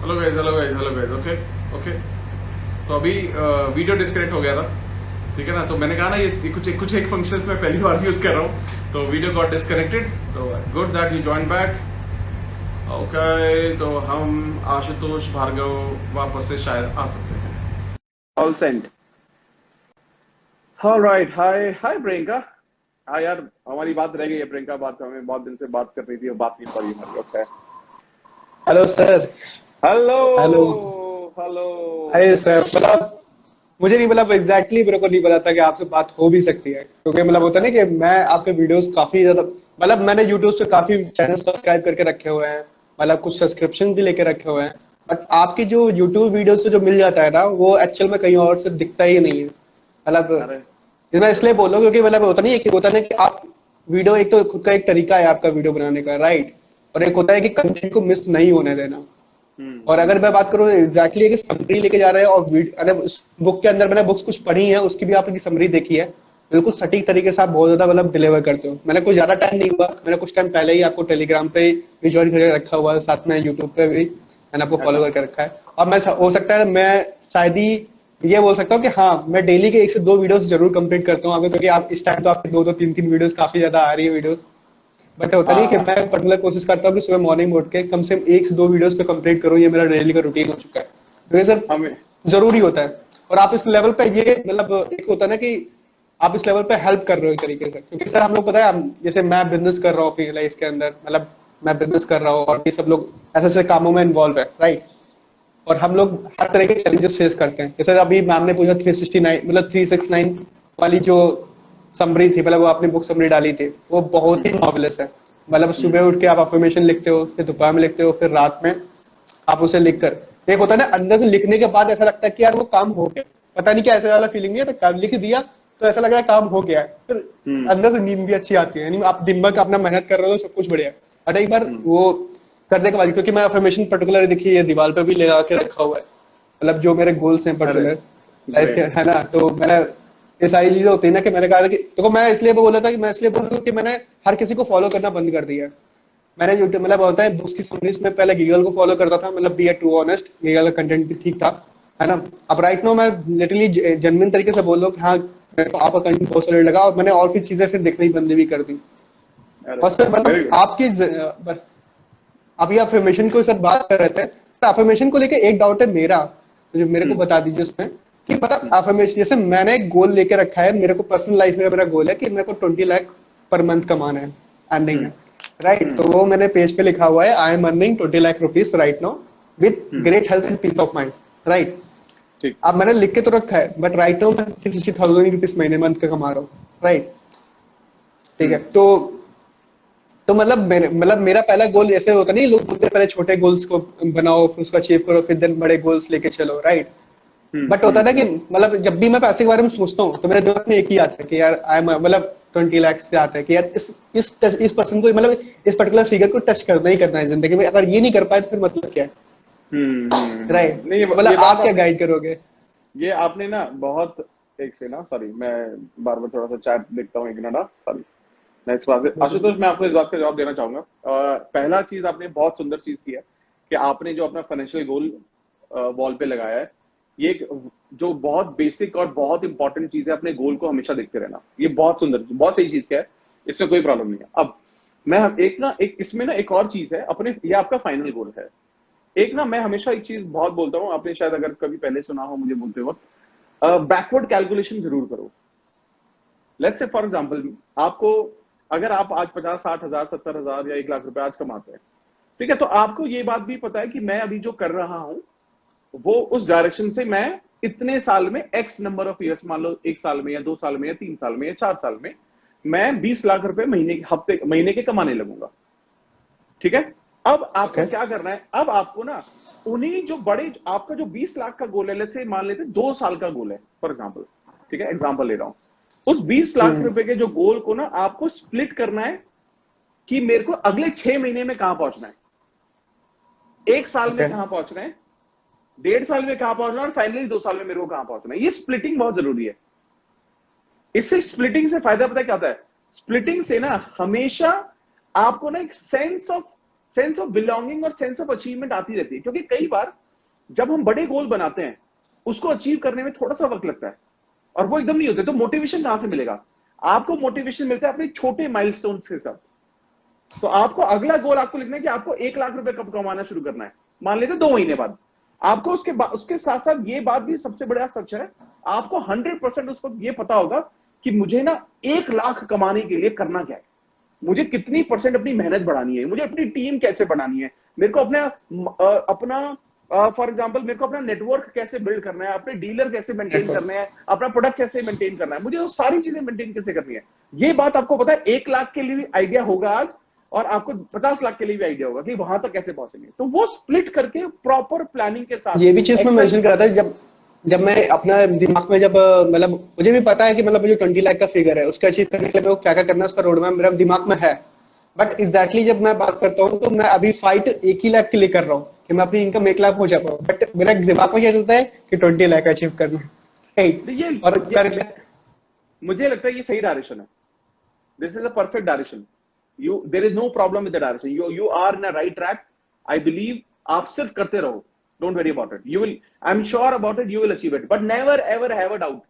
Hello guys, hello guys, hello guys. Okay okay. तो अभी video disconnect हो गया था, ठीक है ना। तो मैंने कहा ना ये कुछ एक फंक्शंस में पहली बार यूज कर रहा हूँ, तो वीडियो गॉट डिस्कनेक्टेड। तो good that you join back. Okay, तो हम आशुतोष भार्गव वापस से शायद आ सकते हैं। All set. Alright, hi hi Priyanka. हाँ यार, हमारी बात रह गई है प्रियंका, बात हमें बहुत दिन से बात करनी थी और बात नहीं पड़ी हमारी। Okay. Hello sir. Hello. Hello. Hello. Hi sir. मुझे नहीं एग्जैक्टली मेरे को नहीं पता था कि आपसे बात हो भी सकती है, क्योंकि होता नहीं कि मैं आपके वीडियोस काफी ज्यादा मैंने यूट्यूब पे काफी चैनल सब्सक्राइब करके रखे हुए हैं, कुछ सब्सक्रिप्शन भी लेके रखे हुए हैं। बट आपकी जो यूट्यूब वीडियो से जो मिल जाता है ना, वो एक्चुअल में कहीं और से दिखता ही नहीं है। अरे ये मैं इसलिए बोल रहा हूँ क्योंकि होता नहीं है कि होता नहीं कि आप वीडियो, एक तो खुद का एक तरीका है आपका वीडियो बनाने का, राइट। और एक होता है कि कंटेंट को मिस नहीं होने देना। और अगर मैं बात करूँ एग्जैक्टली कि समरी लेके जा रहे हैं, और अगर उस बुक के अंदर मैंने बुक्स कुछ पढ़ी है, उसकी भी आपकी समरी देखी है, बिल्कुल सटीक तरीके से आप बहुत ज्यादा डिलीवर करते हो। मैंने कुछ ज्यादा टाइम नहीं हुआ, मैंने कुछ टाइम पहले ही आपको टेलीग्राम पे भी ज्वाइन करके रखा हुआ है, साथ में यूट्यूब पे भी मैंने आपको फॉलो अच्छा। करके रखा है। अब मैं हो सकता है मैं शायद ही ये बोल सकता हूँ कि हाँ, मैं डेली के 1 से 2 वीडियोस जरूर कंप्लीट करता हूँ आपके, क्योंकि आप इस टाइम तो आपके 2-2 3-3 वीडियोस काफी ज्यादा आ रही है वीडियोस। बट होता नहीं कि हाँ। मैं पर्टिकुलर कोशिश करता हूँ कि सुबह मॉर्निंग में उठ के कम से कम 1 से 2 वीडियोस पे कंप्लीट करूँ। ये मेरा डेली का रूटीन हो चुका है, तो ये सब हमें जरूरी होता है। और आप इस लेवल पे ये एक होता है ना कि आप इस लेवल पे हेल्प कर रहे हो एक तरीके से, क्योंकि सर हम लोग पता है, जैसे मैं बिजनेस कर रहा हूँ अपनी लाइफ के अंदर, मैं बिजनेस कर रहा हूँ और ये सब लोग ऐसे ऐसे कामों में इन्वॉल्व है, राइट। और हम लोग हर तरह के चैलेंजेस फेस करते हैं। जैसे अभी मैम ने पूछा 369 369 वाली जो समरी थी, वो आपने बुक समरी डाली थी, वो बहुत ही नॉवलेस है। सुबह उठ के आप अफर्मेशन लिखते हो, फिर दोपहर में लिखते हो, फिर रात में आप उसे लिखकर, एक होता है ना अंदर से लिखने के बाद ऐसा लगता है कि यार वो काम हो गया। पता नहीं क्या ऐसा वाला फीलिंग नहीं है, तो काम लिख दिया तो ऐसा लग रहा है काम हो गया है, फिर अंदर से नींद भी अच्छी आती है, यानी आप दिन भर का अपना मेहनत कर रहे हो, सब कुछ बढ़िया है। और एक बार वो करने के बाद, क्योंकि मैं अफर्मेशन पर्टिकुलर देखिए ये दीवार पे भी लगा के रखा हुआ है, जो मेरे गोल्स हैं अरे पर्टिकुलर लाइफ के, ग्रेट। है ना। तो मैंने ये सारी चीजें होती है ना कि मैंने कहा था कि देखो, मैं इसलिए बोला था कि मैं इसलिए बोल रहा हूँ कि मैंने हर किसी को फॉलो करना बंद कर दिया है। मैंने यूट्यूब होता है बुक्स की समरीज में पहले गीगल को फॉलो करता था, बी ए टू ऑनेस्ट, गीगल का कंटेंट भी ठीक था, है ना। अब राइट नो मैं लिटरली जेन्युइन तरीके से बोल रहा हूँ कि हाँ, मेरे को आपका कंटेंट बहुत सॉलिड लगा, और मैंने और भी चीजें फिर देखनी बंद भी कर दी। अरे और सर वेरी गुड। आपकी अभी अफर्मेशन को सर बात कर रहे थे, सर अफर्मेशन को लेके एक डाउट है मेरा, जो मेरे को बता दीजिए उसमें कि अफर्मेशन, जैसे मैंने एक गोल लेके रखा है, मेरे को पर्सनल लाइफ में मेरा गोल है कि मेरे को 20 लाख पर मंथ कमाना है अर्निंग में, राइट। तो वो मैंने पेज पे लिखा हुआ है, I am earning 20 lakh rupees right now with great health and peace of mind, right. ठीक। अब मैंने लिख के तो रखा है, बट राइट नाउ मैं 60,000 रुपीज महीने मंथ का कमा रहा हूँ, राइट। ठीक है। तो मेरा पहला गोल ऐसे होता नहीं, लोग बोलते हैं पहले छोटे गोल्स को बनाओ, फिर उसको अचीव करो, फिर देन बड़े गोल्स लेके चलो, राइट। बट होता है ना कि जब भी मैं पैसे के बारे में सोचता हूँ, तो मेरे दिमाग में एक ही आता है कि यार आई एम 20 लाख से आता है कि यार इस पर्सन को इस पर्टिकुलर फिगर को टच करना ही करना है जिंदगी में। अगर ये नहीं कर पाए तो फिर मतलब क्या है, राइट। नहीं, ये बात आप क्या आपने, गाइड करोगे? ये आपने ना बहुत, एक से ना, सॉरी मैं बार बार थोड़ा सा चैट देखता हूँ, एक मिनट, सॉरी। मैं इस बात पे आशुतोष, मैं आपको इस बात का जवाब देना चाहूंगा। पहला चीज आपने बहुत सुंदर चीज किया कि आपने जो अपना फाइनेंशियल गोल वॉल पे लगाया है, ये जो बहुत बेसिक और बहुत इंपॉर्टेंट चीज है, अपने गोल को हमेशा देखते रहना, ये बहुत सुंदर, बहुत सही चीज क्या है, इसमें कोई प्रॉब्लम नहीं है। अब मैं एक इसमें ना एक और चीज है, अपने ये आपका फाइनल गोल है। एक ना, मैं हमेशा एक चीज बहुत बोलता हूँ, आपने शायद अगर कभी पहले सुना हो मुझे बोलते वक्त, बैकवर्ड कैलकुलेशन जरूर करो। लेट्स से फॉर एग्जांपल, आपको, अगर आप आज 50-60 हजार, 70 हजार या 1 लाख रुपए आज कमाते हैं, ठीक है, तो आपको ये बात भी पता है कि मैं अभी जो कर रहा हूं, वो उस डायरेक्शन से मैं इतने साल में एक्स नंबर ऑफ ईयर्स, मान लो 1 साल में या 2 साल में या 3 साल में या 4 साल में, मैं 20 लाख रुपए महीने के कमाने लगूंगा। ठीक है। अब आपको ओके। क्या करना है, अब आपको ना उन्हीं जो बड़े, आपका जो 20 लाख का गोल है, लेट्स से मान लेते 2 साल का गोल है फॉर एग्जाम्पल, ठीक है, एग्जाम्पल ले रहा हूं, उस 20 लाख रुपए के जो गोल को ना आपको स्प्लिट करना है कि मेरे को अगले 6 महीने में कहां पहुंचना है, 1 साल में ओके। कहां पहुंचना है, 1.5 साल में कहां पहुंचना है, और फाइनली 2 साल में मेरे को कहां पहुंचना है। ये स्प्लिटिंग बहुत जरूरी है। इससे स्प्लिटिंग से फायदा पता है क्या होता है, स्प्लिटिंग से ना हमेशा आपको ना एक sense of sense of belonging और सेंस ऑफ अचीवमेंट आती रहती है, क्योंकि कई बार जब हम बड़े गोल बनाते हैं उसको अचीव करने में थोड़ा सा वक्त लगता है और वो एकदम नहीं होते, तो मोटिवेशन कहां से मिलेगा? आपको मोटिवेशन मिलता है अपने छोटे माइलस्टोन्स के साथ। तो आपको अगला गोल आपको लिखना है कि आपको 1 लाख रुपए कब कमाना शुरू करना है, मान लेते 2 महीने बाद। आपको उसके साथ साथ ये बात भी सबसे बड़ा सच है, आपको 100% उस वक्त ये पता होगा कि मुझे ना 1 लाख कमाने के लिए करना क्या है, मुझे कितनी परसेंट अपनी मेहनत बढ़ानी है, मुझे अपनी टीम कैसे बढ़ानी है, मेरे को अपना फॉर एग्जाम्पल मेरे को अपना नेटवर्क कैसे बिल्ड करना है, अपने डीलर कैसे मेंटेन करने हैं, अपना प्रोडक्ट कैसे मेंटेन करना है, मुझे वो सारी चीजें मेंटेन कैसे करनी है। ये बात आपको पता है, 1 लाख के लिए भी आइडिया होगा आज और आपको 50 लाख के लिए भी आइडिया होगा कि वहां तक कैसे पहुंचेंगे। तो वो स्प्लिट करके प्रॉपर प्लानिंग के साथ, ये भी चीज मैं मेंशन कर रहा था, जब जब मैं अपना दिमाग में जब मतलब मुझे भी पता है कि मतलब जो 20 लाख का फिगर है उसको अचीव करने के लिए मेरे को क्या क्या करना है, उसका रोड मैप मेरा दिमाग में है। बट एग्जैक्टली जब मैं बात करता हूँ तो मैं अभी फाइट 1 ही लाख के लिए कर रहा हूँ कि मैं अपनी इनकम 1 लाख हो जा पाऊँ, बट मेरा दिमाग में क्या चलता है कि 20 लाख अचीव करना है। और मुझे लगता है ये सही डायरेक्शन है, this is a perfect direction, there is no problem with the direction, you are in a right track. I believe आप सिर्फ करते रहो, don't worry about it, you will, I am sure about it, you will achieve it, but never ever have a doubt.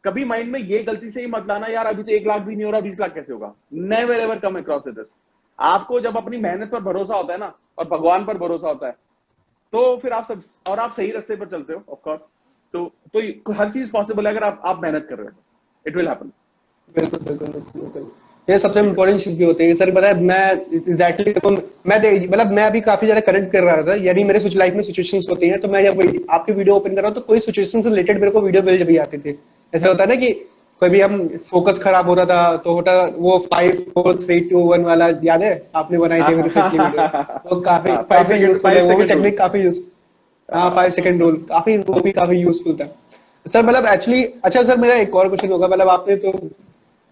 कभी mind में ये गलती से ही मत लाना यार अभी तो 1 लाख भी नहीं हो रहा, 20 लाख कैसे होगा, never ever come across with this. आपको जब अपनी मेहनत पर भरोसा होता है ना और भगवान पर भरोसा होता है तो फिर आप सब, और आप सही रास्ते पर चलते हो ऑफ कोर्स, तो हर चीज पॉसिबल है अगर आप मेहनत कर रहे हो, इट विल हैपन। बिल्कुल बिल्कुल बिल्कुल, ये सबसे इम्पोर्टेंट चीज भी होती है सर। पता है मैं एग्जैक्टली मतलब मैं अभी काफी ज्यादा कनेक्ट कर रहा था, यानी मेरे लाइफ में सिचुएशंस होती हैं तो मैं जब आपकी वीडियो ओपन कर रहा हूँ तो कोई सिचुएशन से रिलेटेड मेरे को वीडियो मिल भी आती थी। ऐसा होता है ना कि कोई भी हम फोकस खराब हो रहा था तो होता वो 5 4 3 2 1 वाला, याद है आपने बनाई थी रिसेंटली वीडियो, वो काफी काफी यूजफुल है, वो भी टेक्निक काफी यूज, हाँ 5 सेकंड रूल काफी, वो भी काफी यूजफुल था सर। मतलब एक्चुअली अच्छा सर, मेरा एक और क्वेश्चन होगा, मतलब आपने तो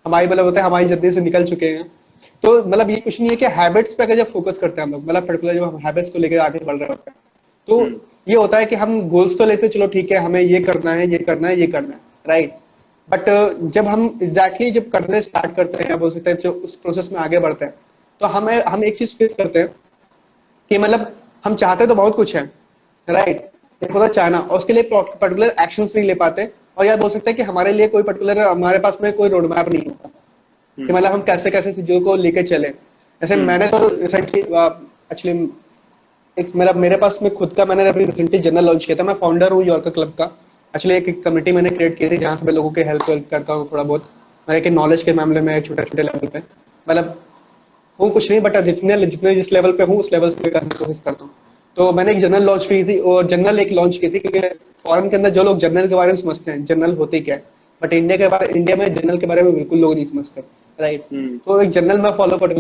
हमारी मतलब होता है हमारी जर्नी से निकल चुके हैं, तो मतलब ये क्वेश्चन ये है कि हैबिट्स पे अगर जब फोकस करते हैं हम लोग, मतलब पर्टिकुलर जब हम हैबिट्स को लेकर आगे बढ़ रहे होते हैं तो ये होता है कि हम गोल्स तो लेते हैं, चलो ठीक है हमें ये करना है ये करना है ये करना है, राइट। बट जब हम एग्जैक्टली जब करने स्टार्ट करते हैं, बोल सकते हैं जो उस प्रोसेस में आगे बढ़ते हैं, तो हम एक चीज फेस करते हैं कि मतलब हम चाहते तो बहुत कुछ है, राइट, एक होता चाहना, और उसके लिए पर्टिकुलर एक्शंस नहीं ले पाते, और यह बोल सकते हैं कि हमारे लिए कोई पर्टिकुलर, हमारे पास में कोई रोड मैप नहीं होता कि मतलब हम कैसे कैसे चीजों को लेके चले। जैसे मैंने तो रिसेंटली एक्चुअली एक मेरे पास में खुद का, मैंने अपनी रिसेंटली जर्नल लॉन्च किया था, मैं फाउंडर हूँ यॉर्कर क्लब का। एक्चुअली एक कमेटी मैंने क्रिएट की थी जहाँ से मैं लोगों के हेल्प करता हूँ थोड़ा बहुत, मैं नॉलेज के मामले में छोटे छोटे लेवल पे, मतलब हूँ कुछ नहीं, बट जितने जिस लेवल पे हूँ उस लेवल पे करने की कोशिश करता हूँ। तो मैंने एक जर्नल लॉन्च की थी, और जर्नल एक लॉन्च की थी क्योंकि फॉरेन के अंदर जो लोग जर्नल के बारे में समझते हैं जर्नल होते क्या है, बट इंडिया में जर्नल के बारे में बिल्कुल लोग नहीं समझते, राइट। तो एक जर्नल मैं फॉलो करता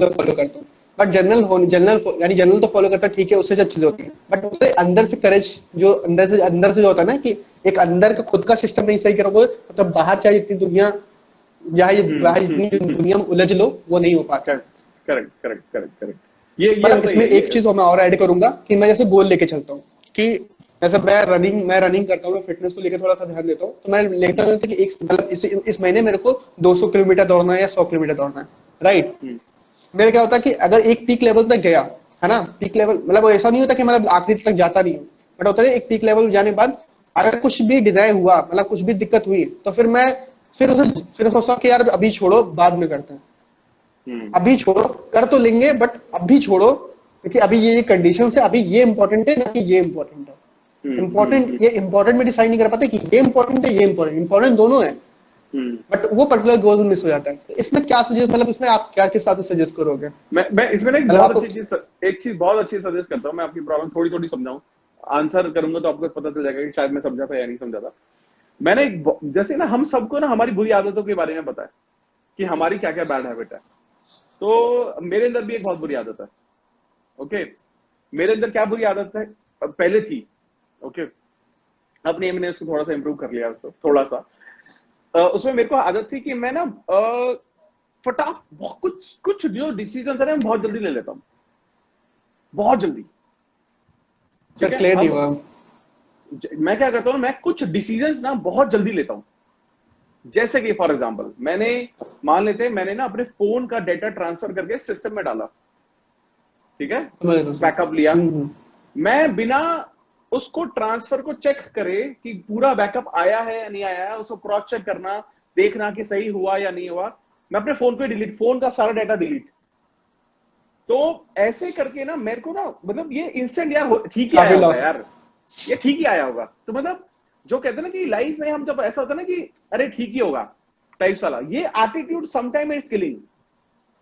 हूँ, बट जर्नल तो फॉलो करता ठीक है, उससे सब चीज होती है, बट उससे अंदर से करेज, जो अंदर से जो होता है ना कि एक अंदर का खुद का सिस्टम नहीं सही करोगे तो बाहर चाहे जितनी दुनिया जितनी दुनिया में उलझ लो वो नहीं हो पाता। करेक्ट। ये इसमें एक चीज मैं और ऐड करूंगा कि मैं जैसे गोल लेके चलता हूँ कि जैसे मैं रनिंग करता हूँ, मैं फिटनेस को लेकर थोड़ा सा ध्यान देता हूँ, तो मैं लेता हूँ कि मतलब इस महीने मेरे को 200 किलोमीटर दौड़ना है या 100 किलोमीटर दौड़ना है, राइट। मेरा क्या होता है कि अगर एक पीक लेवल तक गया है ना, पीक लेवल मतलब ऐसा नहीं होता कि मतलब आखिरी तक जाता नहीं हूँ, बट होता है एक पीक लेवल जाने के बाद अगर कुछ भी डिनाई हुआ, मतलब कुछ भी दिक्कत हुई, तो फिर मैं फिर सोचता हूँ कि यार अभी छोड़ो, बाद में करते हैं, अभी छोड़ो, कर तो लेंगे बट अभी छोड़ो, क्योंकि अभी ये कंडीशन है, अभी ये इंपॉर्टेंट है ना कि ये इंपॉर्टेंट है। इंपॉर्टेंट में डिसाइड नहीं कर पाते कि ये इंपॉर्टेंट है ये इंपॉर्टेंट दोनों है, बट वो पर्टिकुलर गोल मिस हो जाता है। तो इसमें क्या सजेस्ट, मतलब इसमें आप क्या किस हिसाब से सजेस्ट करोगे? मैं इसमें ना एक चीज बहुत अच्छी सजेस्ट करता हूँ, मैं आपकी प्रॉब्लम थोड़ी समझाऊं, आंसर करूंगा तो आपको पता चल जाएगा कि शायद मैं समझा था या नहीं समझा था। मैंने जैसे ना हम सबको ना हमारी बुरी आदतों के बारे में पता है कि हमारी क्या क्या बैड हैबिट है, तो मेरे अंदर भी एक बहुत बुरी आदत है, ओके। मेरे अंदर क्या बुरी आदत है, पहले थी, ओके, अपने मैंने उसको थोड़ा सा इंप्रूव कर लिया, उसको थोड़ा सा उसमें मेरे को आदत थी कि मैं ना कुछ जो डिसीजन है ना बहुत जल्दी ले लेता हूँ, बहुत जल्दी। क्लियर नहीं हुआ। मैं क्या करता हूँ, मैं कुछ डिसीजंस ना बहुत जल्दी लेता हूँ। जैसे कि फॉर एग्जांपल मैंने मान लेते हैं मैंने ना अपने फोन का डेटा ट्रांसफर करके सिस्टम में डाला, ठीक है, समझ रहा हूँ। बैकअप लिया, हम्म। मैं बिना उसको ट्रांसफर को चेक करे कि पूरा बैकअप आया है या नहीं आया है, उसको क्रॉस चेक करना, देखना कि सही हुआ या नहीं हुआ, मैं अपने फोन पे डिलीट, फोन का सारा डाटा डिलीट। तो ऐसे करके ना मेरे को ना मतलब ये इंस्टेंट यार ठीक ही काफी आया होगा लॉस। यार, ये ठीक ही आया होगा। तो मतलब जो कहते हैं ना कि लाइफ में हम जब ऐसा होता है ना कि अरे ठीक ही होगा टाइप वाला, ये एटीट्यूड समटाइम इज किलिंग।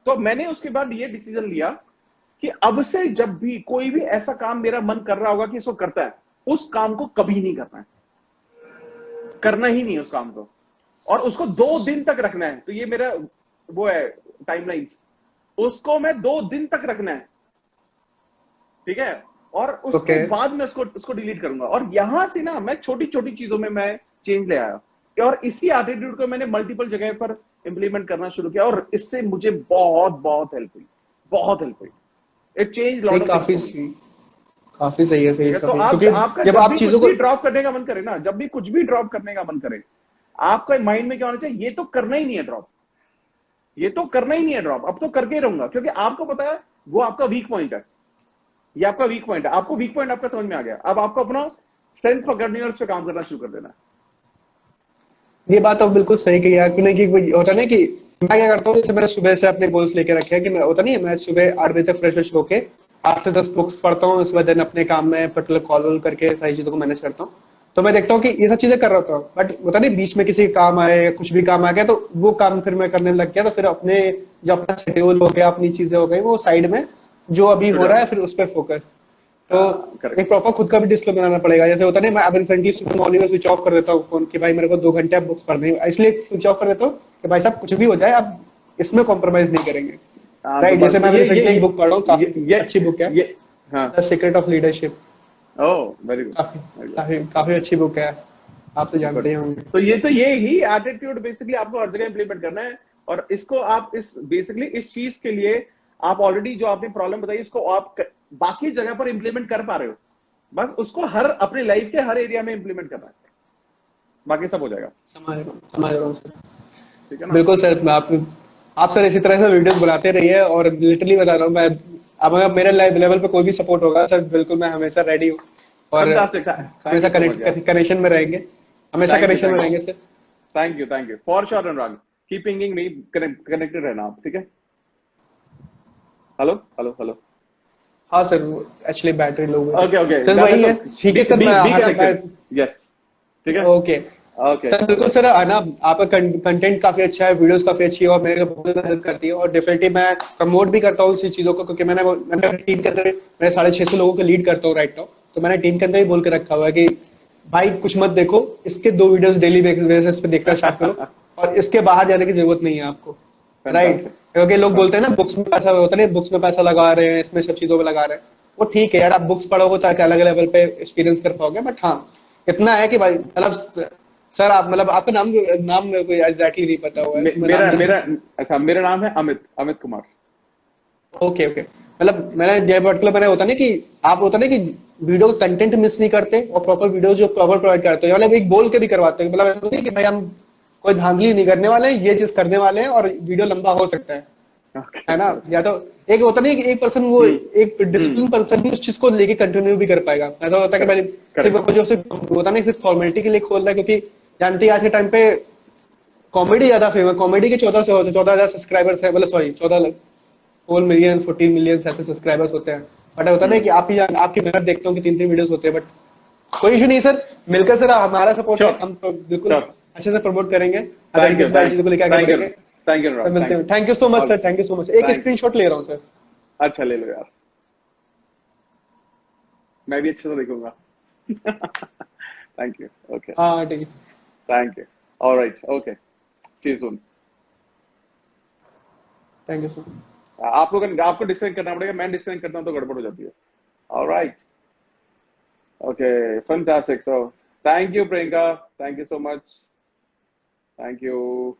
तो मैंने उसके बाद ये डिसीजन लिया कि अब से जब भी कोई भी ऐसा काम मेरा मन कर रहा होगा कि इसको करता है, उस काम को कभी नहीं करना है, करना ही नहीं है उस काम को, और उसको 2 दिन तक रखना है। तो ये मेरा वो है टाइमलाइन, उसको मैं 2 दिन तक रखना है, ठीक है, और उसके ओके। बाद मैं उसको उसको डिलीट करूंगा। और यहां से ना मैं छोटी छोटी चीजों में मैं चेंज ले आया, और इसी एटीट्यूड को मैंने मल्टीपल जगह पर इंप्लीमेंट करना शुरू किया, और इससे मुझे बहुत बहुत हेल्प हुई, बहुत हेल्प हुई। इट चेंज नहीं, lot of things for me. काफी सही है, सही ठीक है, तो सही, आप क्योंकि आपका जब जब आप भी कुछ चीजों को भी ड्रॉप करने का मन करे ना, जब भी कुछ भी ड्रॉप करने का मन करे, आपका माइंड में क्या होना चाहिए, ये तो करना ही नहीं है ड्रॉप, ये तो करना ही नहीं है ड्रॉप, अब तो करके ही रहूंगा, क्योंकि आपको पता है वो आपका वीक पॉइंट है, ये आपका वीक पॉइंट है, आपको वीक पॉइंट आपका समझ में आ गया, अब आपको अपना स्ट्रेंथ पकड़नी है और उस पर काम करना शुरू कर देना है। ये बात तो बिल्कुल सही कही है, क्योंकि कि कोई होता है ना कि मैं क्या करता हूँ, जैसे मैंने सुबह से अपने गोल्स लेके रखे हैं कि मैं होता नहीं है, मैं सुबह 8 बजे तक फ्रेश होके 8 से 10 बुक्स पढ़ता हूँ, उसके बाद then अपने काम में पर्टिकुलर कॉल वॉल करके सारी चीजों को मैनेज करता हूँ। तो मैं देखता हूँ कि ये सब चीजें कर रहा होता हूँ, बट होता नहीं बीच में किसी काम आए या कुछ भी काम आ गया, तो वो काम फिर मैं करने लग गया, तो फिर अपने जो अपना शेड्यूल हो गया, अपनी चीजें हो गई, वो साइड में जो अभी छुट हो रहा है जाता फिर उस पर फोकस। तो है, करेक्ट। एक प्रॉपर खुद का भी डिसिप्लिन बनाना पड़ेगा। जैसे होता नहीं, मैं अब रिसेंटली सुबह मॉर्निंग में स्विच ऑफ कर देता हूँ फोन, कि भाई मेरे को 2 घंटे अब बुक्स पढ़नी है, इसलिए स्विच ऑफ कर देता हूँ कि भाई साहब कुछ भी हो जाए, अब इसमें कॉम्प्रोमाइज नहीं करेंगे। हाँ, तो राइट, बस जैसे तो मैं रिसेंटली एक बुक पढ़ रहा हूँ, काफी अच्छी बुक है, ये हाँ, the secret of leadership. Oh very good, काफी वेरी गुड, काफी काफी अच्छी बुक है, आप तो जानते गुड। ही होंगे। तो ये ही एटीट्यूड बेसिकली आपको हर जगह इंप्लीमेंट करना है, और इसको आप इस बेसिकली इस चीज के लिए आप ऑलरेडी जो आपने प्रॉब्लम बताई इसको आप बाकी जगह पर इंप्लीमेंट कर पा रहे हो, बस उसको हर अपनी लाइफ के हर एरिया में इंप्लीमेंट करना है, बाकी सब हो जाएगा। समझ रहा हूँ सर। ठीक है ना। बिल्कुल सर, मैं आप सर इसी तरह से वीडियोस बनाते रहिए, और लिटरली बता रहा हूँ मैं, अब अगर मेरे लेवल पे कोई भी सपोर्ट होगा सर, बिल्कुल मैं हमेशा रेडी हूँ, और फैंटास्टिक, थैंक हमेशा यू सो मच यार, कनेक्शन में रहेंगे, हमेशा थैंक यू, कनेक्शन में रहेंगे sir. Thank you for sure Anurag, keep pinging me, connected रहना आप, ठीक है। हेलो हेलो हेलो, हाँ सर, एक्चुअली बैटरी लो हुई थी। ओके ओके, सर वही है, ठीक है सर, मैं बी हाँ मैं कनेक्टेड, यस, ठीक है, ओके ओके सर, बिल्कुल सर, है ना, आपका कंटेंट काफी अच्छा है, वीडियोस काफी अच्छी है, और मेरे को बहुत ज्यादा हेल्प करती है, और डेफिनेटली मैं प्रमोट भी करता हूँ इसी चीजों को, क्योंकि मैंने टीम के अंदर मैं 650 लोगों को लीड करता हूँ राइट नाउ। तो मैंने टीम के अंदर ही बोल के रखा हुआ है कि भाई कुछ मत देखो, इसके 2 वीडियोस डेली बेसिस पे देखना स्टार्ट करो, और इसके बाहर जाने की जरूरत नहीं है आपको। राइट, फैंटास्टिक, क्योंकि लोग बोलते हैं ना बुक्स में पैसा होता नहीं, बुक्स में पैसा लगा रहे हैं, इसमें सब चीजों में लगा रहे हैं, वो ठीक है यार, आप बुक्स पढ़ोगे ताकि अलग अलग लेवल पे एक्सपीरियंस कर पाओगे, बट हाँ इतना है कि भाई मतलब सर, आप मतलब आपका नाम नाम मेरे को एग्जैक्टली नहीं पता हुआ है, तो मैं मेरा नाम मेरा अच्छा, मेरा नाम है अमित, अमित कुमार। ओके ओके, मतलब मैंने जय मतलब मैंने होता नहीं कि आप होता नहीं कि वीडियो का कंटेंट मिस नहीं करते, और प्रॉपर वीडियो जो प्रॉपर प्रोवाइड करते हैं, मतलब एक बोल के भी करवाते हैं, मतलब ऐसा नहीं कि भाई हम कोई धांधली नहीं करने वाले हैं, ये चीज करने वाले हैं, और वीडियो लंबा हो सकता ओके है ना। ओके, या तो एक होता नहीं कि एक पर्सन, वो एक हम्म, डिसिप्लिन पर्सन भी उस चीज को लेके कंटिन्यू भी कर पाएगा, ऐसा होता है कि भाई करेक्ट करेक्ट, सिर्फ जो सिर्फ होता नहीं, सिर्फ फॉर्मेलिटी के लिए खोल रहा है, क्योंकि जानते हैं आज के टाइम पे कॉमेडी ज्यादा फेमस, कॉमेडी के 14,000 सब्सक्राइबर्स है, मतलब सॉरी 14 मिलियन 14 मिलियन ऐसे सब्सक्राइबर्स होते हैं, बट होता नहीं कि आप ही आपकी मेहनत देखता हूँ कि 3-3 वीडियोस होते हैं, बट कोई इशू नहीं सर, मिलकर सर हमारा सपोर्ट है, श्योर हम तो बिल्कुल श्योर, अच्छे से प्रमोट करेंगे, हर तरीके से सारी चीजों को लेकर आगे थैंक यू, बढ़ेंगे। थैंक यू सर अनुराग, मिलते थैंक हैं, you, thank you so much all, sir, thank you so much, एक थैंक, स्क्रीनशॉट ले रहा हूँ सर। अच्छा ले लो यार, मैं भी अच्छे से देखूंगा। थैंक यू, ओके, हाँ ठीक है, thank you, alright, okay, see you soon. Thank you so much. आप लोग आपको डिस्कनेक्ट करना पड़ेगा, मैं डिस्कनेक्ट करता हूँ तो गड़बड़ हो जाती है। Alright, okay, fantastic, so thank you Priyanka, thank you so much, thank you.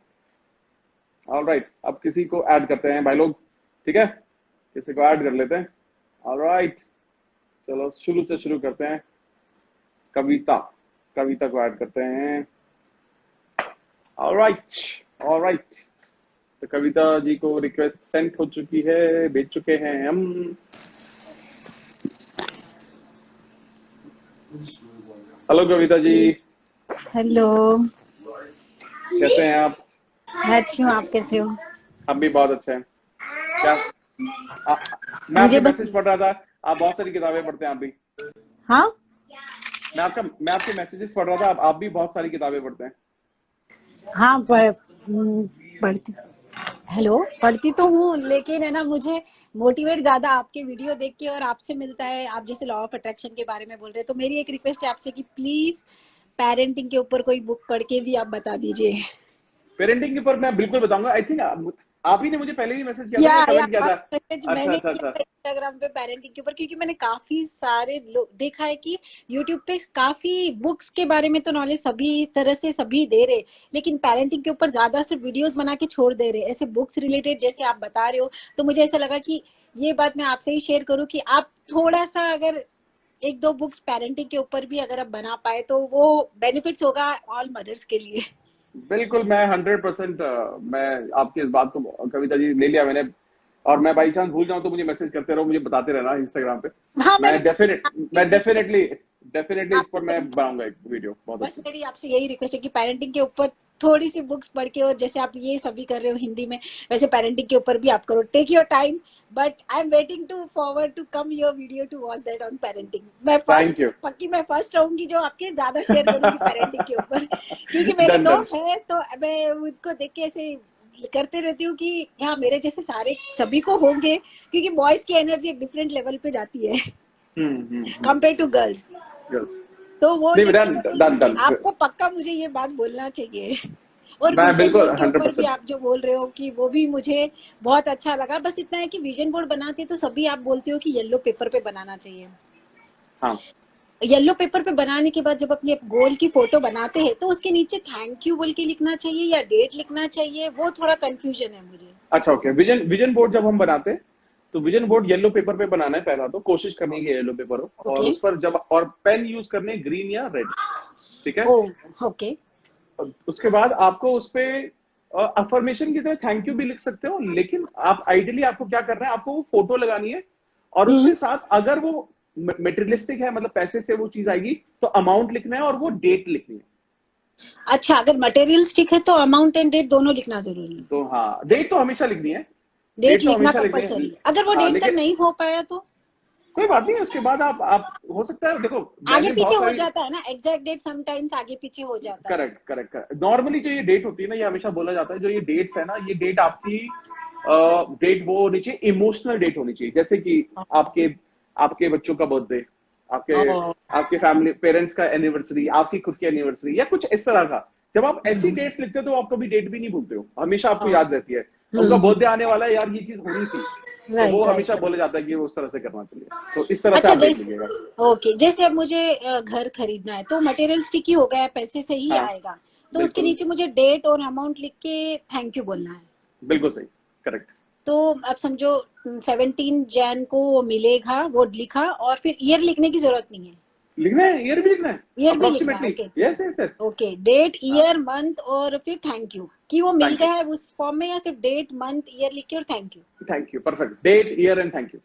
Alright, अब किसी को ऐड करते हैं भाई लोग, ठीक है, किसी को ऐड कर लेते हैं। ऑलराइट, चलो शुरू से शुरू करते हैं, कविता, कविता को ऐड करते हैं। ऑलराइट, ऑलराइट, तो कविता जी को रिक्वेस्ट सेंड हो चुकी है, भेज चुके हैं हम। Hello Kavita ji, hello. कैसे हैं आप? मैं अच्छी हूँ, आप कैसे हो? हम भी बहुत अच्छे हैं। क्या आ, मैं मुझे आपके बस। मैसेज पढ़ रहा था। आप बहुत सारी किताबें पढ़ते हैं आप भी। हाँ। मैं आपके मैसेजेस पढ़ रहा था। आप भी बहुत सारी किताबें पढ़ते हैं। हाँ पढ़ती। हेलो, पढ़ती तो हूँ लेकिन है ना, मुझे मोटिवेट ज्यादा आपके वीडियो देख के और आपसे मिलता है। आप जैसे लॉ ऑफ अट्रैक्शन के बारे में बोल रहे हैं, तो मेरी एक रिक्वेस्ट है आपसे कि प्लीज पेरेंटिंग के ऊपर कोई बुक पढ़ के भी आप बता दीजिए। पेरेंटिंग के ऊपर मैं बिल्कुल बताऊंगा। आई थिंक आप ही ने मुझे पहले भी मैसेज किया था या या कमेंट किया था? मैसेज अच्छा मैंने अच्छा किया अच्छा। था इंस्टाग्राम पे पेरेंटिंग के ऊपर, क्योंकि मैंने काफी सारे लोग देखा है कि यूट्यूब पे काफी बुक्स के बारे में तो नॉलेज सभी तरह से सभी दे रहे, लेकिन पेरेंटिंग के ऊपर ज्यादा सिर्फ वीडियोस बना के छोड़ दे रहे, ऐसे बुक्स रिलेटेड जैसे आप बता रहे हो। तो मुझे ऐसा लगा कि ये बात मैं आपसे ही शेयर करूं कि आप थोड़ा सा अगर एक दो बुक्स पेरेंटिंग के ऊपर भी अगर आप बना पाए तो वो बेनिफिट्स होगा ऑल मदर्स के लिए। बिल्कुल, मैं 100% मैं आपकी इस बात को कविता जी ले लिया मैंने। और मैं बाई चांस भूल जाऊं तो मुझे मैसेज करते रहो, मुझे बताते रहना इंस्टाग्राम पे। हाँ, मैं देखिए, डेफिनेटली इस पर मैं बनाऊंगा एक वीडियो बहुत बस अच्छी। मेरी आपसे यही रिक्वेस्ट है कि पेरेंटिंग के ऊपर थोड़ी सी बुक्स पढ़ के, और जैसे आप ये सभी कर रहे हो हिंदी में, वैसे पेरेंटिंग के ऊपर भी आप करो। Take your time, but I am waiting to forward to come your video to watch that on parenting. मैं थैंक फर्स्ट यू। पक्की मैं फर्स्ट रहूंगी जो आपके ज्यादा शेयर करूंगी पेरेंटिंग के ऊपर, क्योंकि मेरे डन डन। दोस्त हैं तो मैं उनको देख के ऐसे करते रहती हूँ कि हाँ मेरे जैसे सारे सभी को होंगे, क्योंकि बॉयज की एनर्जी एक डिफरेंट लेवल पे जाती है कंपेयर टू गर्ल्स। गर्ल्स। तो वो नहीं, देख के डन मैं बोल रही हूँ डन कि डन। आपको पक्का मुझे ये बात बोलना चाहिए। और मैं विजन बिल्कुल बोर्ड के ऊपर भी 100%। आप जो बोल रहे हो कि वो भी मुझे बहुत अच्छा लगा। बस इतना है कि विजन बोर्ड बनाते तो सभी आप बोलते हो कि येलो पेपर पे बनाना चाहिए। हाँ। येलो पेपर पे बनाने के बाद जब अपने गोल की फोटो बनाते हैं तो उसके नीचे थैंक यू बोल के लिखना चाहिए या डेट लिखना चाहिए, वो थोड़ा कंफ्यूजन है मुझे। अच्छा, ओके। विजन बोर्ड जब हम बनाते हैं तो विजन बोर्ड येलो पेपर पे बनाना है। पहला तो कोशिश करनी है कि येलो पेपर हो, और ओके। उस पर जब और पेन यूज करने ग्रीन या रेड। ठीक है। ओ। ओके। और उसके बाद आपको उस पे अफर्मेशन की तरह थैंक यू भी लिख सकते हो, लेकिन आप आइडियली आपको क्या करना है, आपको वो फोटो लगानी है और हम्म। उसके साथ अगर वो मेटेरियलिस्टिक है, मतलब पैसे से वो चीज आएगी, तो अमाउंट लिखना है और वो डेट लिखनी है। अच्छा, अगर मटेरियल स्टिक है तो अमाउंट एंड डेट दोनों लिखना जरूरी है? तो हाँ, डेट तो हमेशा लिखनी है। डेट डेट तो लिखना हमेशा लिखनी है। कंपलसरी, अगर वो हाँ, डेट तक लेकिन नहीं हो पाया तो? कोई बात नहीं है। उसके बाद आप हो सकता है, देखो आगे मैंने पीछे बहुत हो सारी। जाता है ना, एग्जैक्ट डेट समटाइम्स आगे पीछे हो जाता है। Correct correct correct. नॉर्मली जो ये डेट होती है ना, ये हमेशा बोला जाता है, जो ये डेट्स है ना, ये डेट आपकी डेट वो होनी चाहिए, इमोशनल डेट होनी चाहिए। जैसे कि आपके आपके बच्चों का बर्थडे, आपके ओ। आपके फैमिली पेरेंट्स का एनिवर्सरी, आपकी खुद की एनिवर्सरी, या कुछ इस तरह का। जब आप ऐसी डेट्स लिखते हो तो आप कभी डेट भी नहीं भूलते हो, हमेशा आपको याद रहती है। उनका बर्थडे आने वाला है यार, ये चीज होनी थी। तो वो राइट हमेशा राइट। बोला जाता है कि वो उस तरह से करना चाहिए। तो इस तरह से अच्छा, आप डेट लिखिएगा। ओके, जैसे अब मुझे घर खरीदना है तो मटेरियल स्टिक ही हो गया, पैसे से ही हाँ, आएगा, तो उसके बिल्कुल नीचे मुझे डेट और अमाउंट लिख के थैंक यू बोलना है। बिल्कुल सही। करेक्ट। तो अब समझो 17 जैन को वो मिलेगा, वो लिखा, और फिर ईयर लिखने की जरूरत नहीं है? लिखना है, ईयर भी लिखना है ईयर भी लिखना है, approximately. Okay. Yes yes yes. Okay, date, हाँ, ईयर, मंथ और फिर थैंक यू, कि वो मिल थैंक यू गया है उस फॉर्म में, या सिर्फ डेट मंथ ईयर लिख के और thank you? Thank you. Perfect. Date, year and thank you.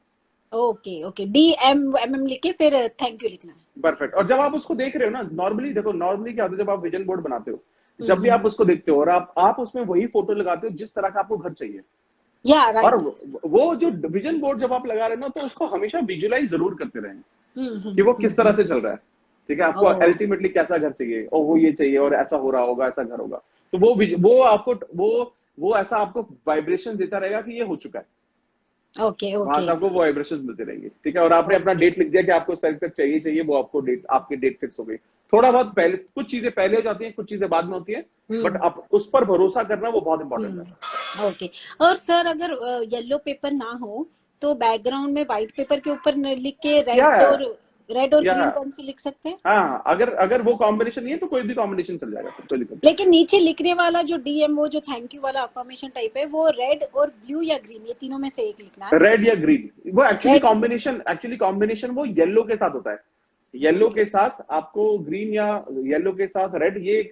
Okay okay, DMMM लिख के फिर थैंक यू लिखना है। परफेक्ट। और जब आप उसको देख रहे हो ना, नॉर्मली देखो, नॉर्मली क्या होता है, जब आप विजन बोर्ड बनाते हो, जब भी आप हम्म। उसको देखते हो और आप उसमें वही फोटो लगाते हो जिस तरह का आपको घर चाहिए। या और राइट। वो जो विजन बोर्ड जब आप लगा रहे हो ना, तो उसको हमेशा विजुअलाइज जरूर करते रहें हम्म। कि वो किस तरह से चल रहा है। ठीक है, आपको ओ। अल्टीमेटली कैसा घर चाहिए, और वो ये चाहिए, और ऐसा हो रहा होगा, ऐसा घर होगा। तो वो आपको वो ऐसा आपको वाइब्रेशन देता रहेगा कि ये हो चुका है। ओके वहां ओके से आपको वो वाइब्रेशन मिलती रहेंगी। ठीक है। और आपने अपना ओके। डेट लिख दिया कि आपको इस तारीख तक चाहिए, वो आपको डेट, आपकी डेट फिक्स हो गई। थोड़ा बहुत पहले कुछ चीजें पहले हो जाती हैं, कुछ चीजें बाद में होती हैं, बट हम्म आप उस पर भरोसा करना वो बहुत इंपॉर्टेंट है। ओके। और सर अगर येलो पेपर ना हो तो बैकग्राउंड में व्हाइट पेपर के ऊपर लिख के या रेड और या ग्रीन पेन से लिख सकते हैं? हाँ, अगर अगर वो कॉम्बिनेशन नहीं है तो कोई भी कॉम्बिनेशन चल जाएगा, फिर कोई दिक्कत लेकिन नीचे लिखने वाला जो DM, वो जो थैंक यू वाला अफर्मेशन टाइप है, वो रेड और ब्लू या ग्रीन, ये तीनों में से एक लिखना है? नहीं। रेड या ग्रीन, वो रेड। एक्चुअली कॉम्बिनेशन वो येलो के साथ होता है। येलो के साथ आपको ग्रीन, या येलो के साथ रेड, ये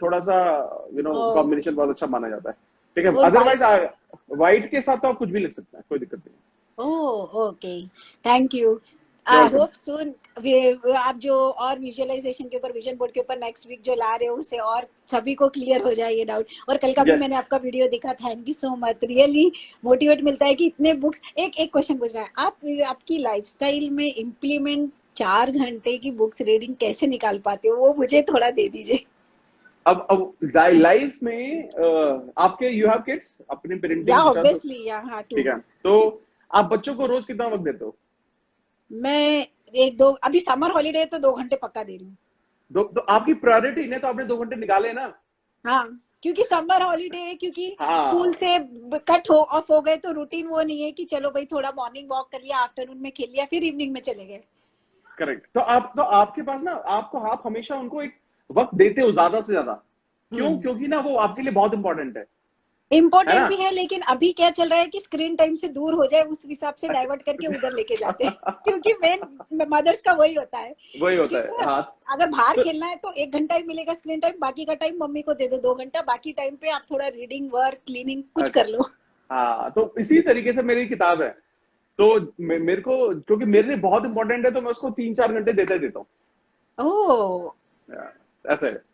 थोड़ा सा ओके। कॉम्बिनेशन बहुत अच्छा माना जाता है। ठीक है। और व्हाइट। अदरवाइज व्हाइट के साथ तो आप कुछ भी लिख सकते हैं, कोई दिक्कत नहीं। Oh okay, thank you. You're welcome. Hope सुन आप जो और विजुअलाइजेशन के ऊपर, विजन बोर्ड के ऊपर नेक्स्ट वीक जो ला रहे हो उससे और सभी को क्लियर हो जाए ये डाउट। और कल का भी Yes. मैंने आपका वीडियो देखा, thank you so much, really motivate मिलता है कि इतने बुक्स। एक क्वेश्चन पूछना है, आप आपकी लाइफस्टाइल में इम्प्लीमेंट 4 घंटे की बुक्स रीडिंग कैसे निकाल पाते हो, वो मुझे थोड़ा दे दीजिए। अब लाइफ में आपके यू हैव किड्स अपने पेरेंटिंग या के साथ, ऑब्वियसली या हाँ टू। ठीक है, तो आप बच्चों को रोज कितना वक्त देते हो? मैं 1-2 अभी समर हॉलीडे है तो 2 घंटे पक्का दे रही हूँ। तो आपकी प्रायोरिटी ने तो आपने 2 घंटे निकाले ना। हाँ, क्योंकि समर हॉलीडे है, क्योंकि हाँ। स्कूल से कट हो ऑफ हो गए तो रूटीन वो नहीं है कि चलो भाई थोड़ा मॉर्निंग वॉक कर लिया, आफ्टरनून में खेल लिया, फिर इवनिंग में चले गए। करेक्ट। तो आपके पास ना, आप हमेशा उनको एक वक्त देते हो ज्यादा से ज्यादा। क्यों? क्योंकि ना वो आपके लिए बहुत इंपॉर्टेंट है ना? इम्पोर्टेंट भी है, लेकिन अभी क्या चल रहा है कि स्क्रीन टाइम से दूर हो जाए उस हिसाब से डाइवर्ट करके उधर लेके जाते हैं क्योंकि मेन मदर्स का वही होता है। वही होता है। क्योंकि हाँ, अगर बाहर खेलना है तो 1 घंटा ही मिलेगा स्क्रीन टाइम, बाकी का टाइम मम्मी को दे दो 2 घंटा, बाकी टाइम पे आप थोड़ा रीडिंग, वर्क, क्लीनिंग कुछ कर लो। हाँ, तो इसी तरीके से मेरी किताब है। तो मेरे को, क्योंकि मेरे लिए बहुत इंपॉर्टेंट है, तो मैं उसको 3-4 घंटे देता हूँ। ओह, ऐसे है।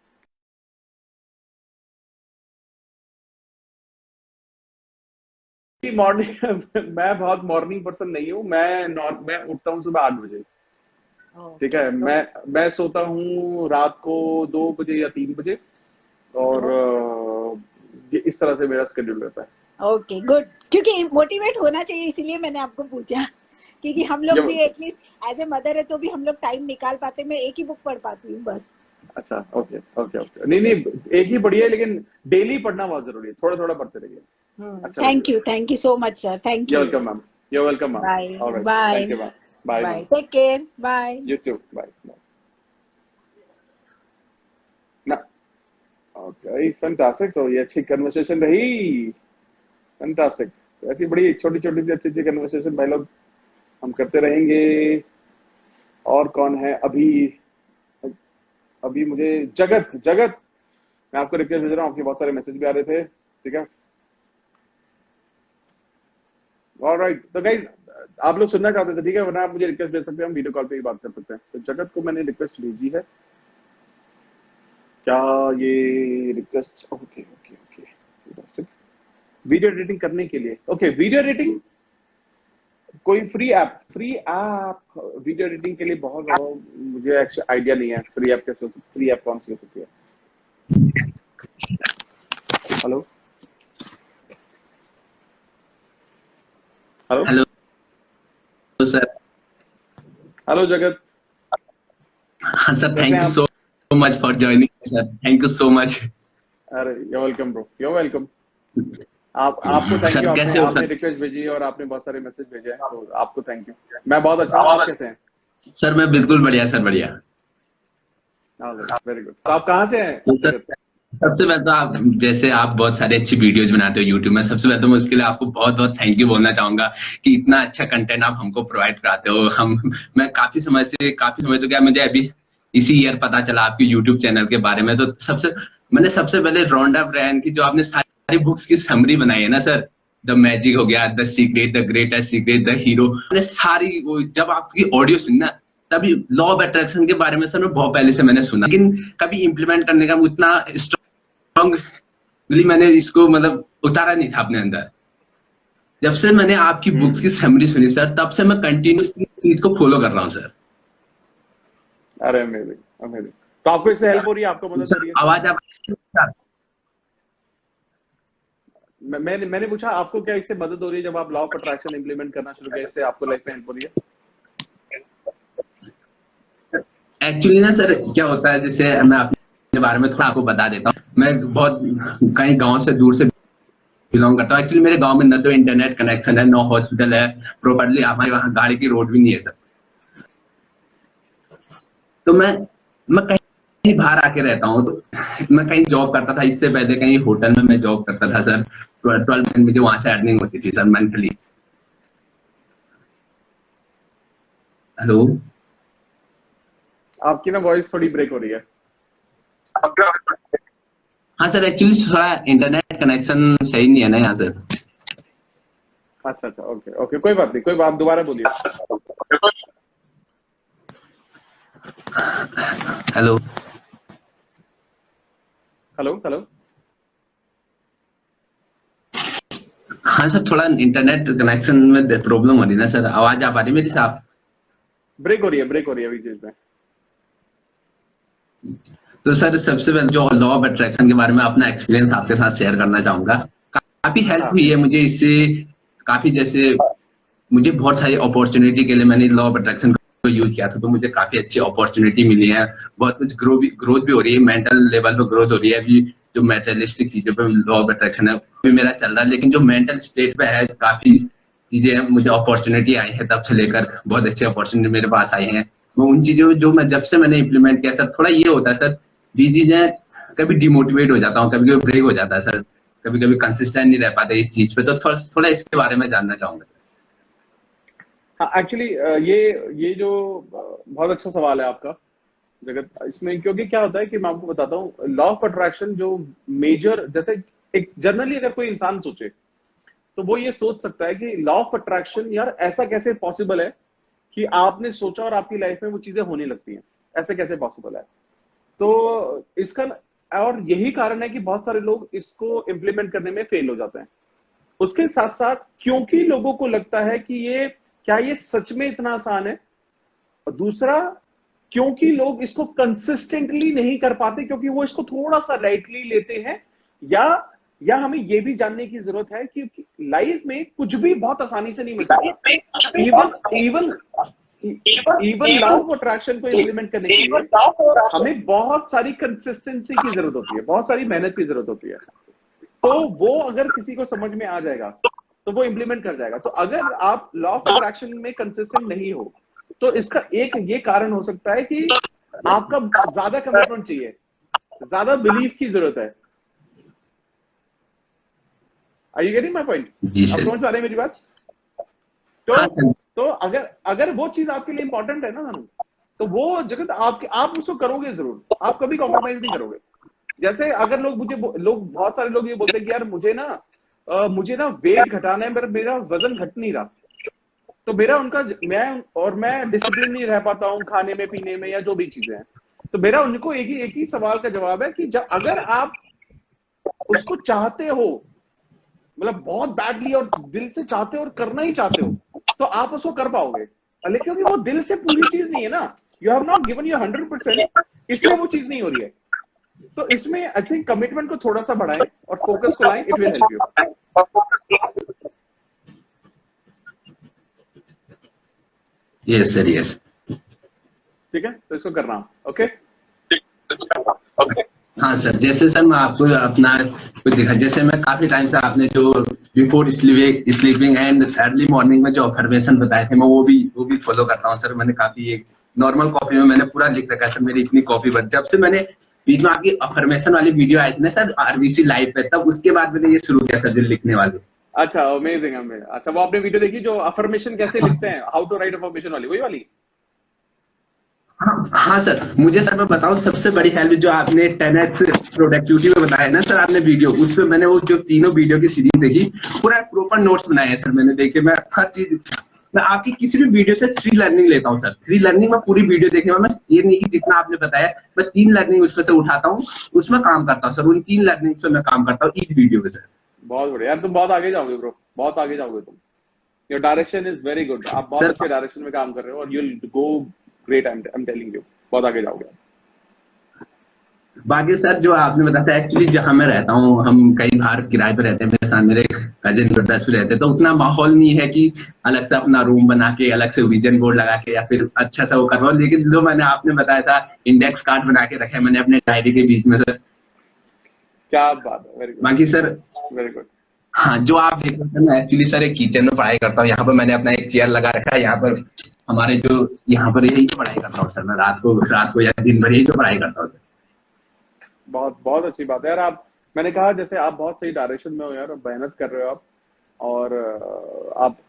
मॉर्निंग मैं बहुत मॉर्निंग पर्सन नहीं हूँ। मैं उठता हूँ सुबह 8 बजे, ठीक है। मैं सोता हूँ रात को 2 बजे या 3 बजे, और ये इस तरह से मेरा शेड्यूल रहता है। ओके गुड, क्योंकि मोटिवेट होना चाहिए इसीलिए मैंने आपको पूछा, क्योंकि हम लोग भी एटलीस्ट एज ए मदर है तो भी हम लोग टाइम निकाल पाते। मैं एक ही बुक पढ़ पाती हूँ बस। अच्छा, ओके ओके ओके। नहीं, एक ही बढ़िया है, लेकिन डेली पढ़ना बहुत जरूरी है। थोड़ा थोड़ा पढ़ते रहिए। अच्छा, thank you so much sir, thank you. You're welcome, ma'am. You're welcome, ma'am. Bye All right. Bye Thank you, ma'am. Bye, bye, ma'am. Take care, bye. You too. Bye. Bye. ना, okay, fantastic. So ये अच्छी conversation रही। Fantastic. ऐसी बड़ी छोटी छोटी सी अच्छी conversation भाई लोग हम करते रहेंगे। और कौन है अभी मुझे जगत मैं आपको रिक्वेस्ट भेज रहा हूँ। आपके बहुत सारे मैसेज भी आ रहे थे, ठीक है। ऑलराइट, तो गाइज आप लोग सुनना चाहते थे, ठीक है, वरना आप मुझे रिक्वेस्ट दे सकते हैं, हम वीडियो कॉल पे ही बात कर सकते हैं। तो जगत को मैंने रिक्वेस्ट भेजी है। क्या ये request? Okay okay okay. Video editing करने के लिए, ओके, वीडियो एडिटिंग कोई फ्री ऐप वीडियो एडिटिंग के लिए बहुत ज्यादा मुझे एक्चुअली आइडिया नहीं है। फ्री ऐप कौन सी हो सकती है? Hello sir. हेलो जगत। हाँ sir, thank you so much for joining sir, thank you so much. अरे you're welcome bro, you're welcome। आपको थैंक यू। आपने रिक्वेस्ट भेजी और आपने बहुत सारे मैसेज भेजे हैं, तो आपको थैंक यू। मैं बहुत अच्छा हूँ, आप कैसे हैं? सर मैं बिल्कुल बढ़िया सर, बढ़िया। Very good. तो आप कहाँ से हैं? सबसे पहले तो आप, जैसे आप बहुत सारे अच्छी वीडियोज बनाते हो यूट्यूब में, सबसे पहले तो मैं उसके लिए आपको बहुत बहुत थैंक यू बोलना चाहूंगा कि इतना अच्छा कंटेंट आप हमको प्रोवाइड कराते हो। मैं काफी समय तो क्या, मुझे अभी इसी ईयर पता चला आपके यूट्यूब चैनल के बारे में। तो मैंने सबसे पहले रोंडा ब्रायन की जो आपने सारी बुक्स की समरी बनाई है ना सर, द मैजिक हो गया, the secret, the greatest secret, the hero, मैंने सारी वो जब आपकी ऑडियो सुनी ना, तभी लॉ ऑफ अट्रैक्शन के बारे में सर मैं बहुत पहले से मैंने सुना, लेकिन कभी इंप्लीमेंट करने का उतना स्ट्रॉन्गली मैंने इसको मतलब उतारा नहीं था अपने अंदर। जब से मैंने आपकी बुक्स की समरी सुनी सर, तब से मैं कंटिन्यूसली चीज को फॉलो कर रहा हूँ सर। अरे अमेजिंग। तो आपको इससे हेल्प हो रही है? आपको मदद हो रही है? आवाज आप मैंने पूछा आपको क्या इससे मदद हो रही है? जब आप लॉ ऑफ अट्रैक्शन इंप्लीमेंट करना शुरू किया, इससे आपको लाइफ में हेल्प हो रही है? एक्चुअली ना सर क्या होता है, जैसे मैं अपने बारे में थोड़ा आपको बता देता हूँ। मैं बहुत कहीं गांव से दूर से बिलोंग करता हूँ। एक्चुअली मेरे गांव में न तो इंटरनेट कनेक्शन है, न हॉस्पिटल है, प्रॉपर्ली हमारे वहाँ गाड़ी की रोड भी नहीं है सर। तो मैं कहीं बाहर आके रहता हूँ। तो मैं कहीं जॉब करता था, इससे पहले कहीं होटल में मैं जॉब करता था सर। 12 मुझे वहां से अर्निंग होती थी सर मंथली। हेलो, आपकी ना वॉइस थोड़ी ब्रेक हो रही है। हाँ सर, एक्चुअली थोड़ा इंटरनेट कनेक्शन सही नहीं है ना यहाँ सर। अच्छा, ओके, कोई बात नहीं, आप दोबारा बोलिए। हेलो। Hello hello. हाँ सर, थोड़ा इंटरनेट कनेक्शन में प्रॉब्लम हो रही है ना सर, आवाज आ पा रही मेरी साहब? ब्रेक हो रही है अभी चीज में। तो सर सबसे पहले जो लॉ ऑफ अट्रैक्शन के बारे में अपना एक्सपीरियंस आपके साथ शेयर करना चाहूंगा। काफी हेल्प हाँ हुई है मुझे इससे, काफी जैसे मुझे बहुत सारी अपॉर्चुनिटी के लिए मैंने लॉ ऑफ अट्रैक्शन को यूज किया था, तो मुझे काफी अच्छी अपॉर्चुनिटी मिली है, बहुत कुछ ग्रोथ भी हो रही है, मेंटल लेवल पे ग्रोथ हो रही है। अभी जो मेटेरियलिस्टिक चीजों पे लॉ ऑफ अट्रैक्शन है अभी मेरा चल रहा है, लेकिन जो मेंटल स्टेट पे है काफी चीजें मुझे अपॉर्चुनिटी आई है, तब से लेकर बहुत अच्छी अपॉर्चुनिटी मेरे पास आई है। वो उन चीजों जो मैं जब से मैंने इम्प्लीमेंट किया सर, थोड़ा ये होता है सर, ये चीजें कभी डिमोटिवेट हो जाता हूँ, कभी कभी ब्रेक हो जाता है सर, कभी कभी कंसिस्टेंट नहीं रह पाते इस चीज पे, तो थोड़ा थोड़ा इसके बारे में जानना चाहूंगा। हाँ, एक्चुअली ये जो बहुत अच्छा सवाल है आपका जगत इसमें, क्योंकि क्या होता है कि मैं आपको बताता हूँ, लॉ ऑफ अट्रैक्शन जो मेजर, जैसे एक जनरली अगर कोई इंसान सोचे तो वो ये सोच सकता है कि लॉ ऑफ अट्रैक्शन यार ऐसा कैसे पॉसिबल है कि आपने सोचा और आपकी लाइफ में वो चीजें होने लगती हैं, ऐसे कैसे पॉसिबल है। तो इसका और यही कारण है कि बहुत सारे लोग इसको इम्प्लीमेंट करने में फेल हो जाते हैं। उसके साथ साथ क्योंकि लोगों को लगता है कि ये सच में इतना आसान है, और दूसरा क्योंकि लोग इसको कंसिस्टेंटली नहीं कर पाते, क्योंकि वो इसको थोड़ा सा लाइटली लेते हैं, या हमें ये भी जानने की जरूरत है कि लाइफ में कुछ भी बहुत आसानी से नहीं मिलता। Even even law of attraction को इम्प्लीमेंट करने के लिए हमें बहुत सारी कंसिस्टेंसी की जरूरत होती है, बहुत सारी मेहनत की जरूरत होती है। तो वो अगर किसी को समझ में आ जाएगा तो वो इम्प्लीमेंट कर जाएगा। तो अगर आप लॉ ऑफ अट्रैक्शन में कंसिस्टेंट नहीं हो तो इसका एक ये कारण हो सकता है कि आपका ज्यादा कमिटमेंट चाहिए, ज्यादा बिलीफ की जरूरत है। Are you getting my point? जी आप सर। समझ पा रहे हैं मेरी बात? हाँ सर। तो अगर वो चीज आपके लिए इंपॉर्टेंट है ना धनु, तो वो जगत आप उसको करोगे जरूर, आप कभी कॉम्प्रोमाइज नहीं करोगे। जैसे अगर बहुत सारे लोग ये बोलते हैं कि यार मुझे ना वेट घटाना है, मेरा वजन घट नहीं रहा, तो मैं डिसिप्लिन नहीं रह पाता हूँ खाने में पीने में या जो भी चीजें हैं। तो मेरा उनको एक ही सवाल का जवाब है कि अगर आप उसको चाहते हो, मतलब बहुत बैडली और दिल से चाहते हो और करना ही चाहते हो, तो आप उसको कर पाओगे। लेकिन क्योंकि वो दिल से पूरी चीज नहीं है ना, you have not given your 100%, इसलिए वो चीज नहीं हो रही है। तो इसमें आई थिंक कमिटमेंट को थोड़ा सा बढ़ाएं और फोकस को लाएं, it will help you. Yes sir, yes. ठीक है, तो इसको करना। ओके हाँ सर, जैसे सर मैं आपको अपना कुछ दिखा, जैसे मैं काफी टाइम से आपने जो before sleeping and early morning में जो अफर्मेशन बताए थे, मैं वो भी फॉलो करता हूँ सर। मैंने काफी एक नॉर्मल कॉपी में मैंने पूरा लिख रखा है सर, मेरी इतनी कॉपी बन, जब से मैंने बीच में आपकी अफर्मेशन वाली वीडियो आई थी ना सर आरबीसी लाइव पे, तब उसके बाद मैंने ये शुरू किया सर जो लिखने वाले। अच्छा, अमेजिंग। अच्छा, वो आपने वीडियो देखी जो अफर्मेशन कैसे लिखते हैं, हाउ टू राइट अफर्मेशन वाली, वही वाली? हाँ सर, मुझे सर मैं बताऊं, सबसे बड़ी हेल्प जो आपने 10x प्रोडक्टिविटी में बताया ना सर आपने वीडियो, उस पे मैंने वो जो तीनों वीडियो की सीरीज देखी, पूरा प्रॉपर नोट्स बनाए हैं सर मैंने देखे। मैं हर चीज, मैं आपकी किसी भी वीडियो से 3 लर्निंग लेता हूँ सर। 3 लर्निंग में पूरी वीडियो देखने में, मैं ये नहीं कि जितना आपने बताया, मैं 3 लर्निंग उसमें से उठाता हूँ, उसमें काम करता हूँ सर। उन 3 लर्निंग से मैं काम करता हूँ ईच वीडियो पे सर। बहुत बढ़िया यार, तुम बहुत आगे जाओगे ब्रो, बहुत आगे जाओगे तुम। Your direction is very good, आप बहुत अच्छे डायरेक्शन में काम कर रहे हो और you will go great, I am telling you, बहुत आगे जाओगे। बाकी सर जो आपने बताया था, एक्चुअली जहां मैं रहता हूँ, हम कई बार किराए पे रहते हैं, मेरे साथ मेरे कजिन ब्रदर्स भी रहते हैं, तो उतना माहौल नहीं है कि अलग से अपना रूम बना के अलग से विजन बोर्ड लगा के या फिर अच्छा सा वो करवाओ। लेकिन जो मैंने आपने बताया था, इंडेक्स कार्ड बना के रखा है मैंने अपने डायरी के बीच में सर। क्या बात है, वेरी गुड। बाकी सर वेरी गुड। हाँ, जो आप देख रहे हैं, मैं एक्चुअली सर एक किचन में पढ़ाई करता हूँ। यहाँ पर मैंने अपना एक चेयर लगा रखा है, यहाँ पर हमारे जो यहाँ पर यही तो पढ़ाई करता हूँ सर मैं, रात को या दिन भर यही तो पढ़ाई करता हूँ सर। बहुत बहुत अच्छी बात है यार। मैंने कहा जैसे आप बहुत सही डायरेक्शन में हो यार, मेहनत कर रहे हो आप, और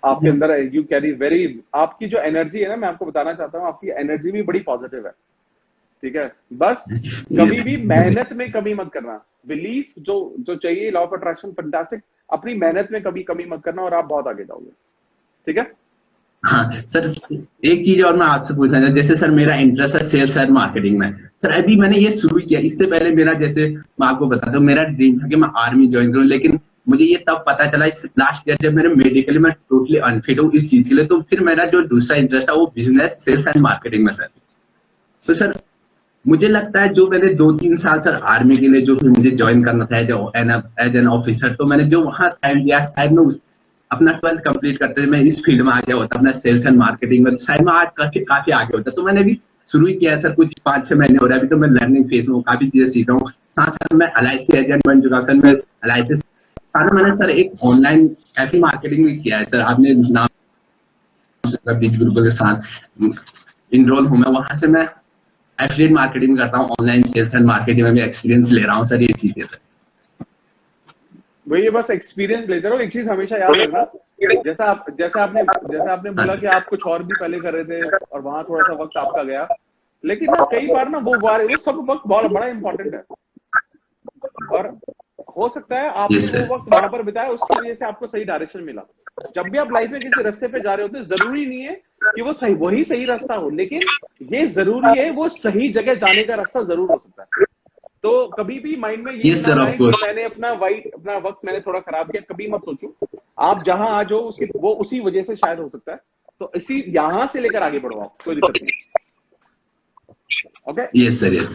आपके अंदर यू कैरी वेरी, आपकी जो एनर्जी है ना, मैं आपको बताना चाहता हूँ, आपकी एनर्जी भी बड़ी पॉजिटिव है। ठीक है, बस कभी भी मेहनत में कमी मत करना। बिलीफ जो चाहिए, लॉ ऑफ अट्रैक्शन फैंटास्टिक, अपनी मेहनत में कभी कमी मत करना और आप बहुत आगे जाओगे। ठीक है, हाँ सर, एक चीज और मैं आपसे पूछना चाहता हूं, जैसे सर मेरा इंटरेस्ट है सेल्स एंड मार्केटिंग में। सर अभी मैंने ये शुरू किया, इससे पहले मेरा, जैसे मैं आपको बताता हूँ, मेरा ड्रीम था कि मैं आर्मी ज्वाइन करूँ, लेकिन मुझे ये तब पता चला इस लास्ट ईयर जब मेरे मेडिकली मैं टोटली अनफिट हूँ इस चीज के लिए। तो फिर मेरा जो दूसरा इंटरेस्ट है वो बिजनेस, सेल्स एंड मार्केटिंग में सर। तो सर मुझे लगता है जो मैंने 2-3 साल सर आर्मी के लिए जो फिर मुझे ज्वाइन करना था एज एन ऑफिसर, तो मैंने जो वहां टाइम दिया, शायद मैं अपना 12th कंप्लीट करते हुए मैं इस फील्ड में आ गया होता, अपना सेल्स एंड मार्केटिंग में, शायद मैं आज काफी आगे होता। तो मैंने भी शुरू ही किया है सर, कुछ 5-6 महीने हो रहा है, अभी तो मैं लर्निंग फेज में हूँ, काफी चीजें सीख रहा हूँ। साथ साथ मैं LIC एजेंट बन चुका हूँ सर। मैं LIC साथ मैंने सर एक ऑनलाइन एफी मार्केटिंग भी किया है सर, आपने नाम बीच ग्रुप के साथ इनरोल हूँ मैं, वहां से मैं एफिलिएट मार्केटिंग करता हूँ, ऑनलाइन सेल्स एंड मार्केटिंग में भी एक्सपीरियंस ले रहा हूँ सर, ये चीजें सर। वही बस एक्सपीरियंस लेते रहो। एक चीज हमेशा याद रखना, जैसा आपने बोला कि आप कुछ और भी पहले कर रहे थे और वहां थोड़ा सा वक्त आपका गया, लेकिन ना कई बार ना वो सब वक्त बहुत बड़ा इंपॉर्टेंट है। और हो सकता है आपने Yes, sir. वो वक्त वहां पर बिताया, उसकी वजह से आपको सही डायरेक्शन मिला। जब भी आप लाइफ में किसी रास्ते पे जा रहे होते, जरूरी नहीं है कि वो वही सही रास्ता हो, लेकिन ये जरूरी है वो सही जगह जाने का रास्ता जरूर हो सकता है। तो कभी भी माइंड में ये Yes, ना sir, of लाए कि course. मैंने अपना वक्त मैंने थोड़ा खराब किया, कभी मत सोचो। आप जहां आज हो वो उसी वजह से शायद हो सकता है। तो इसी यहां से लेकर आगे बढ़ो आप, कोई दिक्कत नहीं। Okay yes sir, yes.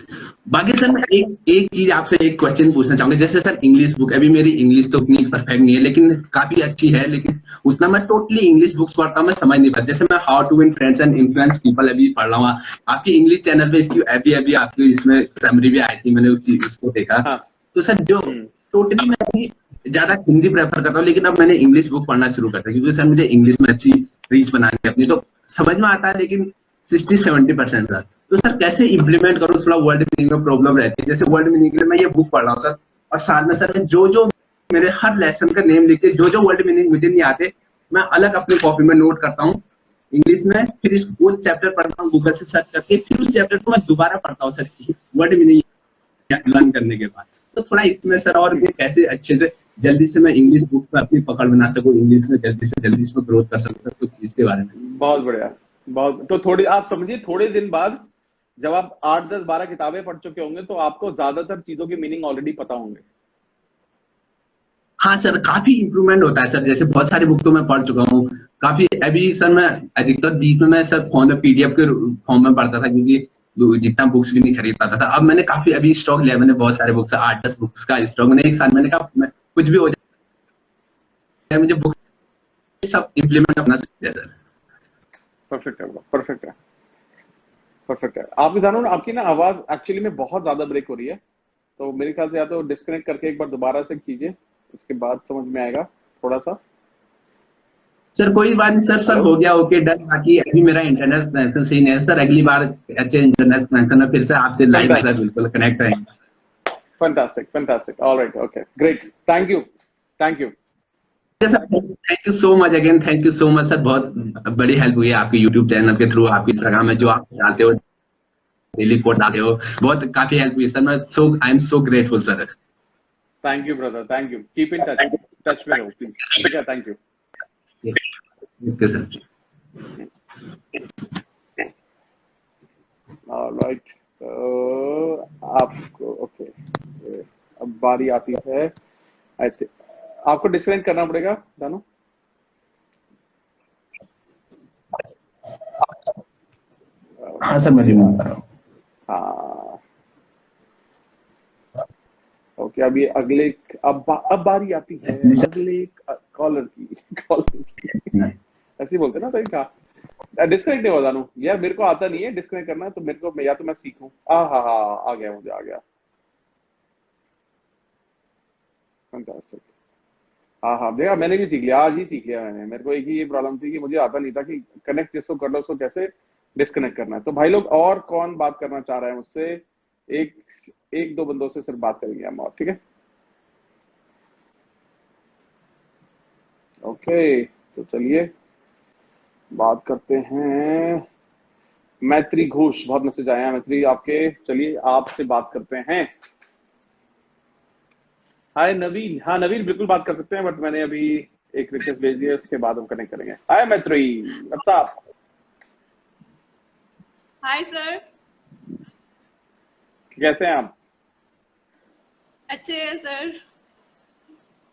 बाकी सर मैं एक चीज आपसे एक क्वेश्चन पूछना चाहूंगा, जैसे सर इंग्लिश बुक, अभी मेरी इंग्लिश तो उतनी परफेक्ट नहीं है लेकिन काफी अच्छी है, लेकिन उतना मैं टोटली इंग्लिश बुक्स पढ़ता हूँ, मैं समझ नहीं पाता। जैसे मैं how to win friends and influence people अभी पढ़ रहा हूँ, आपकी इंग्लिश चैनल पे इसकी अभी आपकी इसमें समरी भी आई थी, मैंने उसको देखा। हाँ। तो सर जो टोटली मैं अभी ज्यादा हिंदी प्रेफर करता हूँ, लेकिन अब मैंने इंग्लिश बुक पढ़ना शुरू कर दिया, क्योंकि सर मुझे इंग्लिश में अच्छी रीच बनानी है अपनी, तो समझ में आता है लेकिन 60-70% सर। तो सर कैसे इंप्लीमेंट करूँ, थोड़ा वर्ड मीनिंग में प्रॉब्लम रहती है। जैसे वर्ड मीनिंग के लिए मैं ये बुक पढ़ रहा हूँ सर, और साथ में सर जो मेरे हर लेसन का नेम लिख के जो वर्ड मीनिंग मुझे नहीं आते, मैं अलग अपनी कॉपी में नोट करता हूँ इंग्लिश में, फिर इस वो चैप्टर पढ़ता हूँ गूगल से सर्च करके, फिर उस चैप्टर को मैं दोबारा पढ़ता हूँ सर, वर्ड मीनिंग लर्न करने के बाद। तो थोड़ा इसमें सर और भी कैसे अच्छे से जल्दी से मैं इंग्लिश बुक्स में अपनी पकड़ बना सकूं, इंग्लिश में जल्दी से जल्दी इसमें ग्रोथ कर सकूं सर, कुछ चीज के बारे में। बहुत बढ़िया, बहुत। तो थोड़ी आप समझिए, थोड़े दिन बाद जब आप 8-10-12 किताबें पढ़ चुके होंगे तो आपको ज्यादातर चीजों की मीनिंग ऑलरेडी पता होंगे। हाँ सर, काफी इंप्रूवमेंट होता है सर। जैसे बहुत सारी बुक तो मैं पढ़ चुका हूँ काफी। अभी सर मैं अधिकतर बीच में मैं सर फोन में PDF के फॉर्म में पढ़ता था, क्योंकि जितना बुक्स भी नहीं खरीद पाता था। अब मैंने काफी अभी स्टॉक लिया, मैंने बहुत सारे बुक्स, 8-10 बुक्स का स्टॉक मैंने एक साल, मैंने कहा कुछ भी हो जाए मुझे बुक्स सब इम्प्लीमेंट अपना सीखा सर। परफेक्ट है, परफेक्ट है, परफेक्ट है। आप जानो ना, आपकी ना आवाज एक्चुअली में बहुत ज्यादा ब्रेक हो रही है, तो मेरे ख्याल से या तो डिस्कनेक्ट करके एक बार दोबारा से कीजिए, उसके बाद समझ में आएगा थोड़ा सा। सर कोई बात नहीं सर, सब हो गया, ओके डन। बाकी अभी मेरा इंटरनेट कनेक्शन सही नहीं है सर, अगली बार अच्छे इंटरनेट कनेक्शन में फिर से आपसे लाइव सर बिल्कुल कनेक्ट रहेंगे। Fantastic, fantastic, alright, okay, great, thank you, thank you. Thank you so much again, thank you so much sir. बहुत बड़ी हेल्प हुई है आपके यूट्यूब चैनल के थ्रू, आपकी इंस्टाग्राम में जो आप डालते हो, डेली कोड डालते हो, बहुत काफी हेल्प हुई है सर। मैं I am so grateful sir. Thank you brother, thank you, keep in touch में रहो प्लीज, ठीक है, thank you. Okay sir. Alright, आपको ओके, अब बारी आती है, आई थिंक आपको डिस्कनेक्ट करना पड़ेगा दानो। हाँ सर, मैं रिमूव कर रहा हूँ। हाँ ओके, अभी अगले अब बारी आती है अगले कॉलर की ऐसे ही बोलते ना, सही कहा। डिस्कनेक्ट नहीं होता दानो यार, मेरे को आता नहीं है डिस्कनेक्ट करना, तो मेरे को या तो मैं सीखूं। हाँ आ गया, मुझे आ गया। फैंटास्टिक। हाँ देखा, मैंने भी सीख लिया, आज ही सीख लिया मैंने। मेरे को एक ही ये प्रॉब्लम थी कि मुझे आता नहीं था कि कनेक्ट जिसको कर लो उसको कैसे डिस्कनेक्ट करना है। तो भाई लोग, और कौन बात करना चाह रहा है मुझसे? एक दो बंदों से सिर्फ बात करेंगे हम, और ठीक है। ओके, तो चलिए बात करते हैं। मैत्री घोष, बहुत मैसेज आए हैं मैत्री आपके, चलिए आपसे बात करते हैं। हाय नवीन, हाँ नवीन बिल्कुल बात कर सकते हैं, बट मैंने अभी एक रिक्वेस्ट भेज दिया, उसके बाद हम कनेक्ट करेंगे। हाय मैत्री, व्हाट्स अप? Hi sir. कैसे हैं आप? अच्छे हैं सर,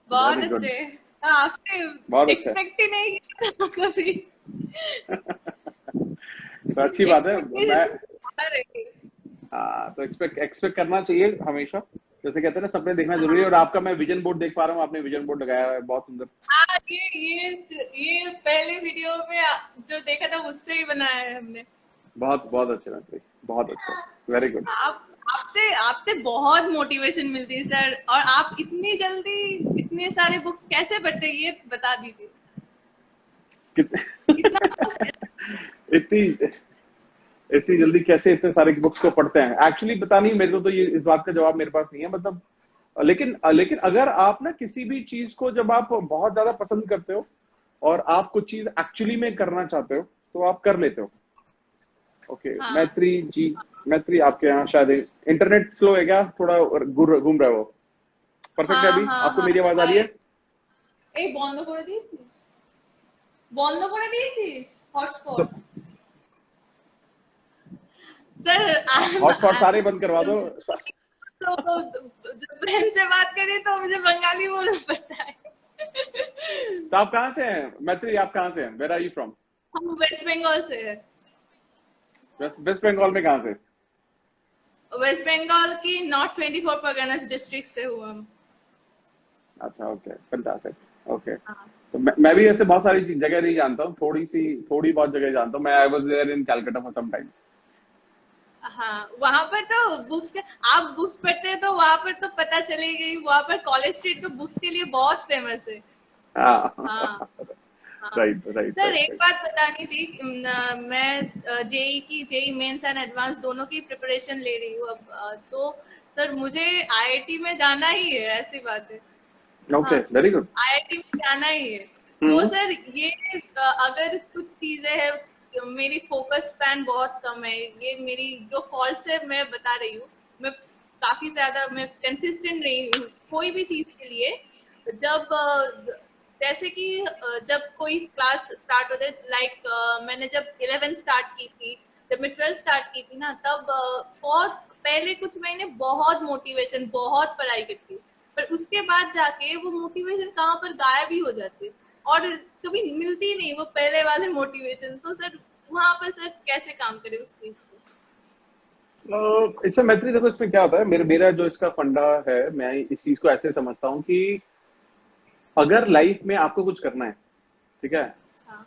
बहुत Very good. अच्छे। आपसे बहुत अच्छा। एक्सपेक्ट ही नहीं किया था कभी। तो अच्छी बात है। मैं Expectation तो एक्सपेक्ट करना चाहिए हमेशा। जैसे कहते हैं ना, सपने देखना जरूरी है। और आपका मैं विजन बोर्ड देख पा रहा हूँ, आपने विजन बोर्ड लगाया है, बहुत सुंदर। हाँ, ये पहले वीडियो में जो देखा था उससे ही बनाया है हमने। बहुत बहुत अच्छे मैत्री, बहुत अच्छा, वेरी गुड। आपसे आपसे बहुत मोटिवेशन मिलती है सर। और आप इतनी जल्दी इतने सारे बुक्स कैसे पढ़ते हैं, ये बता दीजिए। इतना इतनी इतनी जल्दी कैसे इतने सारे बुक्स को पढ़ते हैं? एक्चुअली पता नहीं, मेरे को तो ये इस बात का जवाब मेरे पास नहीं है। मतलब लेकिन अगर आप ना किसी भी चीज को जब आप बहुत ज्यादा पसंद करते हो और आप कुछ चीज एक्चुअली में करना चाहते हो तो आप कर लेते हो। ओके हाँ। मैत्री, आपके यहाँ शायद इंटरनेट स्लो है क्या? थोड़ा घूम रहे हो? परफेक्ट है अभी? आपको मेरी आवाज आ रही है? এই বন্ধ করে দিয়েছিস বন্ধ করে দিয়েছিস হটস্পট सर हॉटस्पॉट सारे बंद करवा दो। तो जब बहन से बात करें तो मुझे बंगाली बोलना पड़ता है। तो आप कहाँ से हैं मैत्री? आप कहाँ से हैं? Where are you from? हम वेस्ट बंगाल से है। वेस्ट बंगाल में कहाँ से? वेस्ट बंगाल की नॉर्थ 24 परगनास डिस्ट्रिक्ट से हूँ हम। अच्छा, ओके, फैंटास्टिक। ओके, हाँ। तो मैं भी ऐसे बहुत सारी जगह नहीं जानता हूँ, थोड़ी बहुत जगह जानता हूँ मैं। I was there in Calcutta for some time. हाँ, वहां पर तो बुक्स के आप बुक्स पढ़ते हैं तो वहां पर तो पता चलेगा ही, वहां पर कॉलेज स्ट्रीट तो बुक्स के लिए बहुत फेमस है। हाँ, हाँ। Right right. सर एक बात बतानी थी, मैं जेई मेंस एंड एडवांस दोनों की प्रिपरेशन ले रही हूँ अब। तो सर मुझे आईआईटी में जाना ही है, ऐसी बात है। Okay, very good. आईआईटी में जाना ही है। तो सर ये अगर कुछ चीजें हैं, मेरी फोकस स्पैन बहुत कम है, ये मेरी जो फॉल्ट है मैं बता रही हूँ। मैं काफी ज्यादा मैं कंसिस्टेंट नहीं हूँ कोई भी चीज के लिए। जब जैसे कि जब कोई क्लास स्टार्ट होते, लाइक मैंने जब 11 स्टार्ट की थी, जब मैं 12 स्टार्ट की थी ना, तब बहुत पहले कुछ महीने बहुत मोटिवेशन, बहुत पढ़ाई करती, पर उसके बाद जाके वो मोटिवेशन कहाँ पर गायब ही हो जाती और कभी मिलती ही नहीं वो पहले वाले मोटिवेशन। तो सर वहां पर सर कैसे काम करे उस चीज को? इसमें मैत्री देखो, इसमें क्या होता है, मेरा जो इसका फंडा है, मैं इस चीज को ऐसे समझता हूँ कि अगर लाइफ में आपको कुछ करना है, ठीक है, हाँ।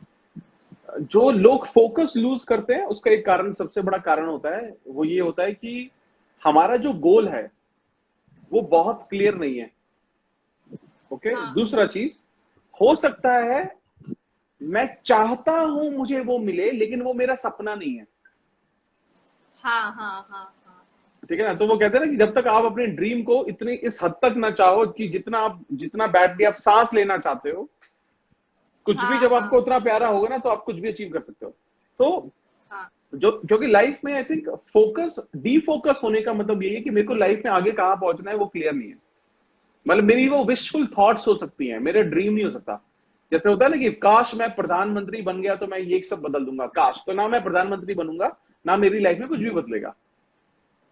जो लोग फोकस लूज करते हैं उसका एक कारण, सबसे बड़ा कारण होता है, वो ये होता है कि हमारा जो गोल है वो बहुत क्लियर नहीं है। ओके, हाँ। दूसरा चीज, हो सकता है मैं चाहता हूं मुझे वो मिले, लेकिन वो मेरा सपना नहीं है। हाँ हाँ हाँ हाँ। ठीक है ना? तो वो कहते हैं ना कि जब तक आप अपने ड्रीम को इतनी इस हद तक ना चाहो कि जितना बैठ के आप सांस लेना चाहते हो, कुछ भी हाँ, जब हाँ, आपको उतना प्यारा होगा ना, तो आप कुछ भी अचीव कर सकते हो। तो हाँ, क्योंकि लाइफ में आई थिंक डीफोकस होने का मतलब ये है कि मेरे को लाइफ में आगे कहाँ पहुंचना है वो क्लियर नहीं है। मतलब मेरी वो विशफुल थॉट्स हो सकती हैं, मेरे ड्रीम नहीं हो सकता। जैसे होता है ना कि काश मैं प्रधानमंत्री बन गया तो मैं ये सब बदल दूंगा, काश, तो ना मैं प्रधानमंत्री बनूंगा, ना मेरी लाइफ में कुछ भी बदलेगा।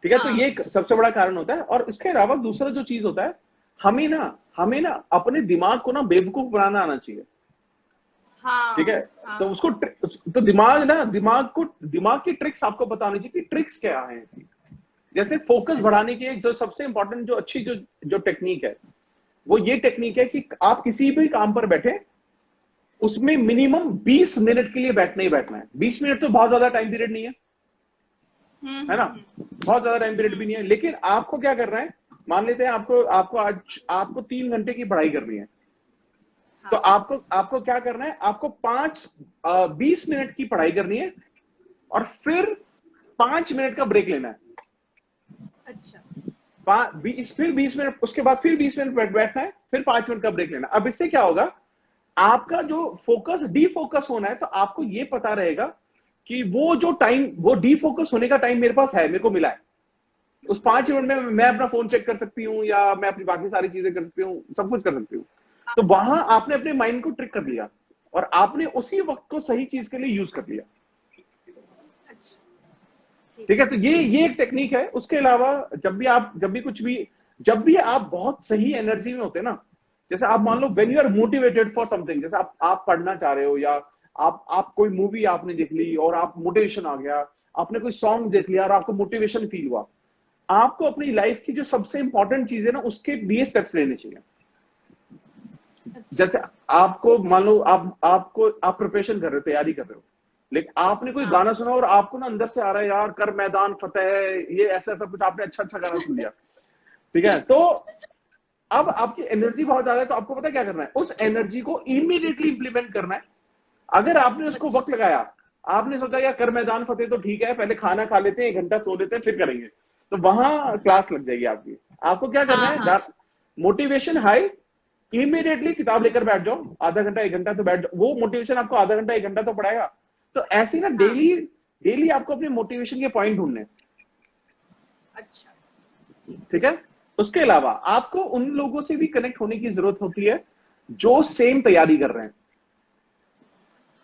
ठीक है, तो ये एक सबसे बड़ा कारण होता है। और इसके अलावा दूसरा जो चीज होता है, हमें ना अपने दिमाग को ना बेवकूफ बनाना आना चाहिए। हाँ, ठीक है, हाँ, तो उसको तो दिमाग की ट्रिक्स आपको पता होनी चाहिए कि ट्रिक्स क्या है इसकी। जैसे फोकस बढ़ाने की एक जो सबसे इंपॉर्टेंट जो अच्छी जो टेक्निक है, वो ये टेक्निक है कि आप किसी भी काम पर बैठे, उसमें मिनिमम 20 मिनट के लिए बैठना ही बैठना है। 20 मिनट तो बहुत ज्यादा टाइम पीरियड नहीं है, है ना? बहुत ज्यादा टाइम पीरियड भी नहीं है, लेकिन आपको क्या करना है, मान लेते हैं आपको 3 घंटे की पढ़ाई करनी है, तो आपको क्या करना है, आपको 20 मिनट की पढ़ाई करनी है और फिर 5 मिनट का ब्रेक लेना है। अच्छा, फिर 20 मिनट, उसके बाद फिर 20 मिनट बैठना है, फिर 5 मिनट का ब्रेक लेना। अब इससे क्या होगा, आपका जो फोकस डीफोकस होना है, तो आपको ये पता रहेगा कि वो डीफोकस होने का टाइम मेरे पास है, मेरे को मिला है। उस 5 मिनट में मैं अपना फोन चेक कर सकती हूँ, या मैं अपनी बाकी सारी चीजें कर सकती हूँ, सब कुछ कर सकती हूँ। तो वहां आपने अपने माइंड को ट्रिक कर लिया और आपने उसी वक्त को सही चीज के लिए यूज कर लिया। अच्छा ठीक है, तो ये एक टेक्निक है। उसके अलावा जब भी आप बहुत सही एनर्जी में होते हैं ना, जैसे आप मान लो when you are motivated for something, जैसे आप पढ़ना चाह रहे हो या आप कोई मूवी आपने देख ली और आप मोटिवेशन आ गया, आपने कोई सॉन्ग देख लिया और आपको मोटिवेशन फील हुआ, आपको अपनी लाइफ की जो सबसे इंपॉर्टेंट चीज है ना उसके लिए स्टेप्स लेने चाहिए। जैसे आपको मान लो आप प्रिपरेशन कर रहे हो, तैयारी कर रहे हो, लेकिन आपने कोई गाना सुना और आपको ना अंदर से आ रहा है यार कर मैदान फतेह है, ये ऐसा ऐसा कुछ आपने अच्छा गाना सुन लिया, ठीक है, तो अब आपकी एनर्जी बहुत ज्यादा है, तो आपको पता है क्या करना है, उस एनर्जी को इमीडिएटली इंप्लीमेंट करना है। अगर आपने उसको वक्त लगाया, आपने सोचा यार कर मैदान फतेह तो ठीक है, पहले खाना खा लेते हैं, 1 घंटा सो लेते हैं, फिर करेंगे, तो वहां क्लास लग जाएगी आपकी। आपको क्या करना है, मोटिवेशन हाई, इमीडिएटली किताब लेकर बैठ जाओ, आधा घंटा 1 घंटा तो बैठ जाओ, वो मोटिवेशन आपको आधा घंटा 1 घंटा तो पढ़ाएगा। तो ऐसी ना डेली आपको अपने मोटिवेशन के पॉइंट ढूंढने। अच्छा ठीक है, उसके अलावा आपको उन लोगों से भी कनेक्ट होने की जरूरत होती है जो सेम तैयारी कर रहे हैं।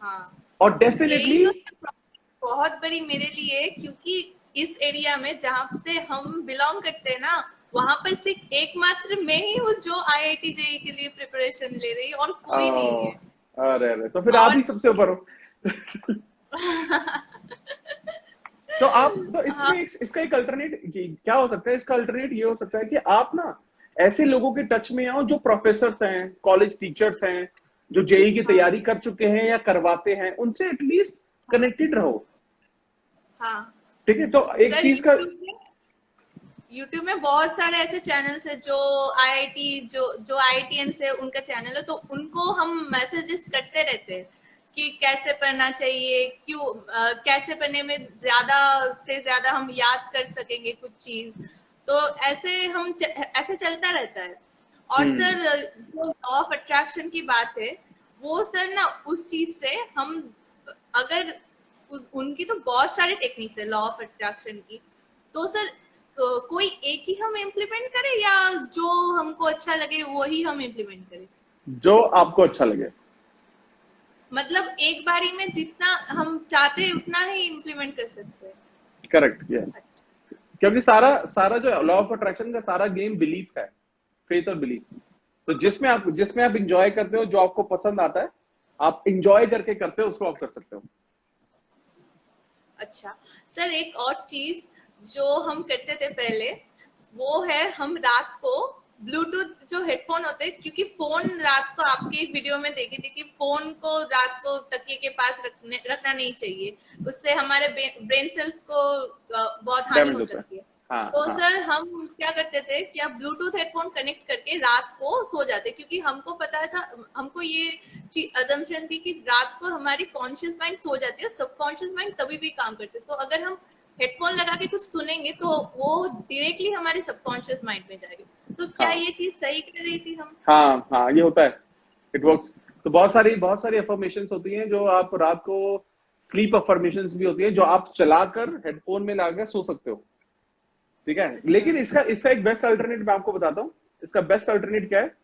हाँ, और डेफिनेटली यही तो बहुत बड़ी मेरे लिए, क्योंकि इस एरिया में जहाँ से हम बिलोंग करते हैं ना, वहां पर सिर्फ एकमात्र मैं ही हूँ जो IIT JEE के लिए प्रिपरेशन ले रही है और कोई नहीं है। अरे तो फिर आप ही सबसे ऊपर हो। तो आप तो इसका एक अल्टरनेट क्या हो सकता है, इसका अल्टरनेट ये हो सकता है कि आप ना ऐसे लोगों के टच में आओ जो प्रोफेसर्स हैं, कॉलेज टीचर्स हैं, जो जेई की तैयारी कर चुके हैं या करवाते हैं, उनसे एटलीस्ट कनेक्टेड रहो। हाँ ठीक है, तो एक चीज का YouTube में बहुत सारे ऐसे चैनल्स है जो जो IITians है, उनका चैनल है, तो उनको हम मैसेजेस करते रहते हैं कि कैसे पढ़ना चाहिए, कैसे पढ़ने में ज्यादा से ज्यादा हम याद कर सकेंगे कुछ चीज, तो ऐसे चलता रहता है। और सर जो लॉ ऑफ अट्रैक्शन की बात है, वो सर ना उस चीज से हम अगर उनकी तो बहुत सारे टेक्निक्स है लॉ ऑफ अट्रैक्शन की, तो सर कोई एक ही हम इम्प्लीमेंट करें या जो हमको अच्छा लगे वही हम इम्प्लीमेंट करें? जो आपको अच्छा लगे, मतलब एक बारी में जितना हम चाहते हैं उतना ही इम्प्लीमेंट कर सकते हैं। Correct, yes. क्योंकि सारा जो लॉ ऑफ अट्रैक्शन का सारा गेम बिलीफ है, फेथ और बिलीफ। तो जिसमें आप इंजॉय करते हो, जो आपको पसंद आता है, आप इंजॉय करके करते हो, उसको आप कर सकते हो। अच्छा सर, एक और चीज जो हम करते थे पहले, वो है हम रात को ब्लूटूथ जो हेडफोन होते हैं, क्योंकि फोन रात को आपके एक वीडियो में देखी थी कि फोन को रात को तकिए के पास रखना नहीं चाहिए, उससे हमारे ब्रेन सेल्स को बहुत हानि हो सकती है। तो सर हम क्या करते थे कि आप ब्लूटूथ हेडफोन कनेक्ट करके रात को सो जाते, क्योंकि हमको पता था, हमको ये अजम्पशन थी कि रात को हमारी कॉन्शियस माइंड सो जाती है, सबकॉन्शियस माइंड तभी भी काम करते, तो अगर हम हेडफोन लगा के कुछ सुनेंगे तो वो डायरेक्टली हमारे सबकॉन्शियस माइंड में जाएगी। तो क्या ये चीज सही कर रही थी हम? हाँ, ये होता है, इट वर्क्स। तो बहुत सारी अफर्मेशंस होती हैं जो आप रात को, स्लीप अफर्मेशंस भी होती है जो आप चलाकर हेडफोन में लगाकर सो सकते हो। ठीक है, लेकिन इसका एक बेस्ट अल्टरनेट मैं आपको बताता हूँ। इसका बेस्ट अल्टरनेट क्या है,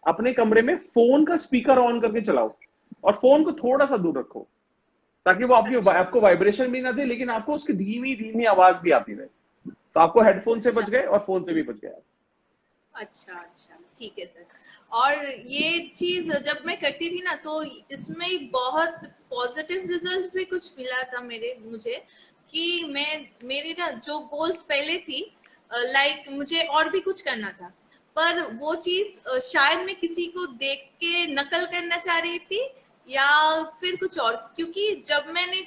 अपने कमरे में फोन का स्पीकर ऑन करके चलाओ और फोन को थोड़ा सा दूर रखो, ताकि वो आपको वाइब्रेशन भी ना दे, लेकिन आपको उसकी धीमी आवाज भी आती रहे। तो आपको हेडफोन से बच गए और फोन से भी बच गए। अच्छा, ठीक है सर। और ये चीज जब मैं करती थी ना, तो इसमें बहुत पॉजिटिव रिजल्ट भी कुछ मिला था मुझे, कि मेरी ना जो गोल्स पहले थी, लाइक मुझे और भी कुछ करना था, पर वो चीज शायद मैं किसी को देख के नकल करना चाह रही थी या फिर कुछ और, क्योंकि जब मैंने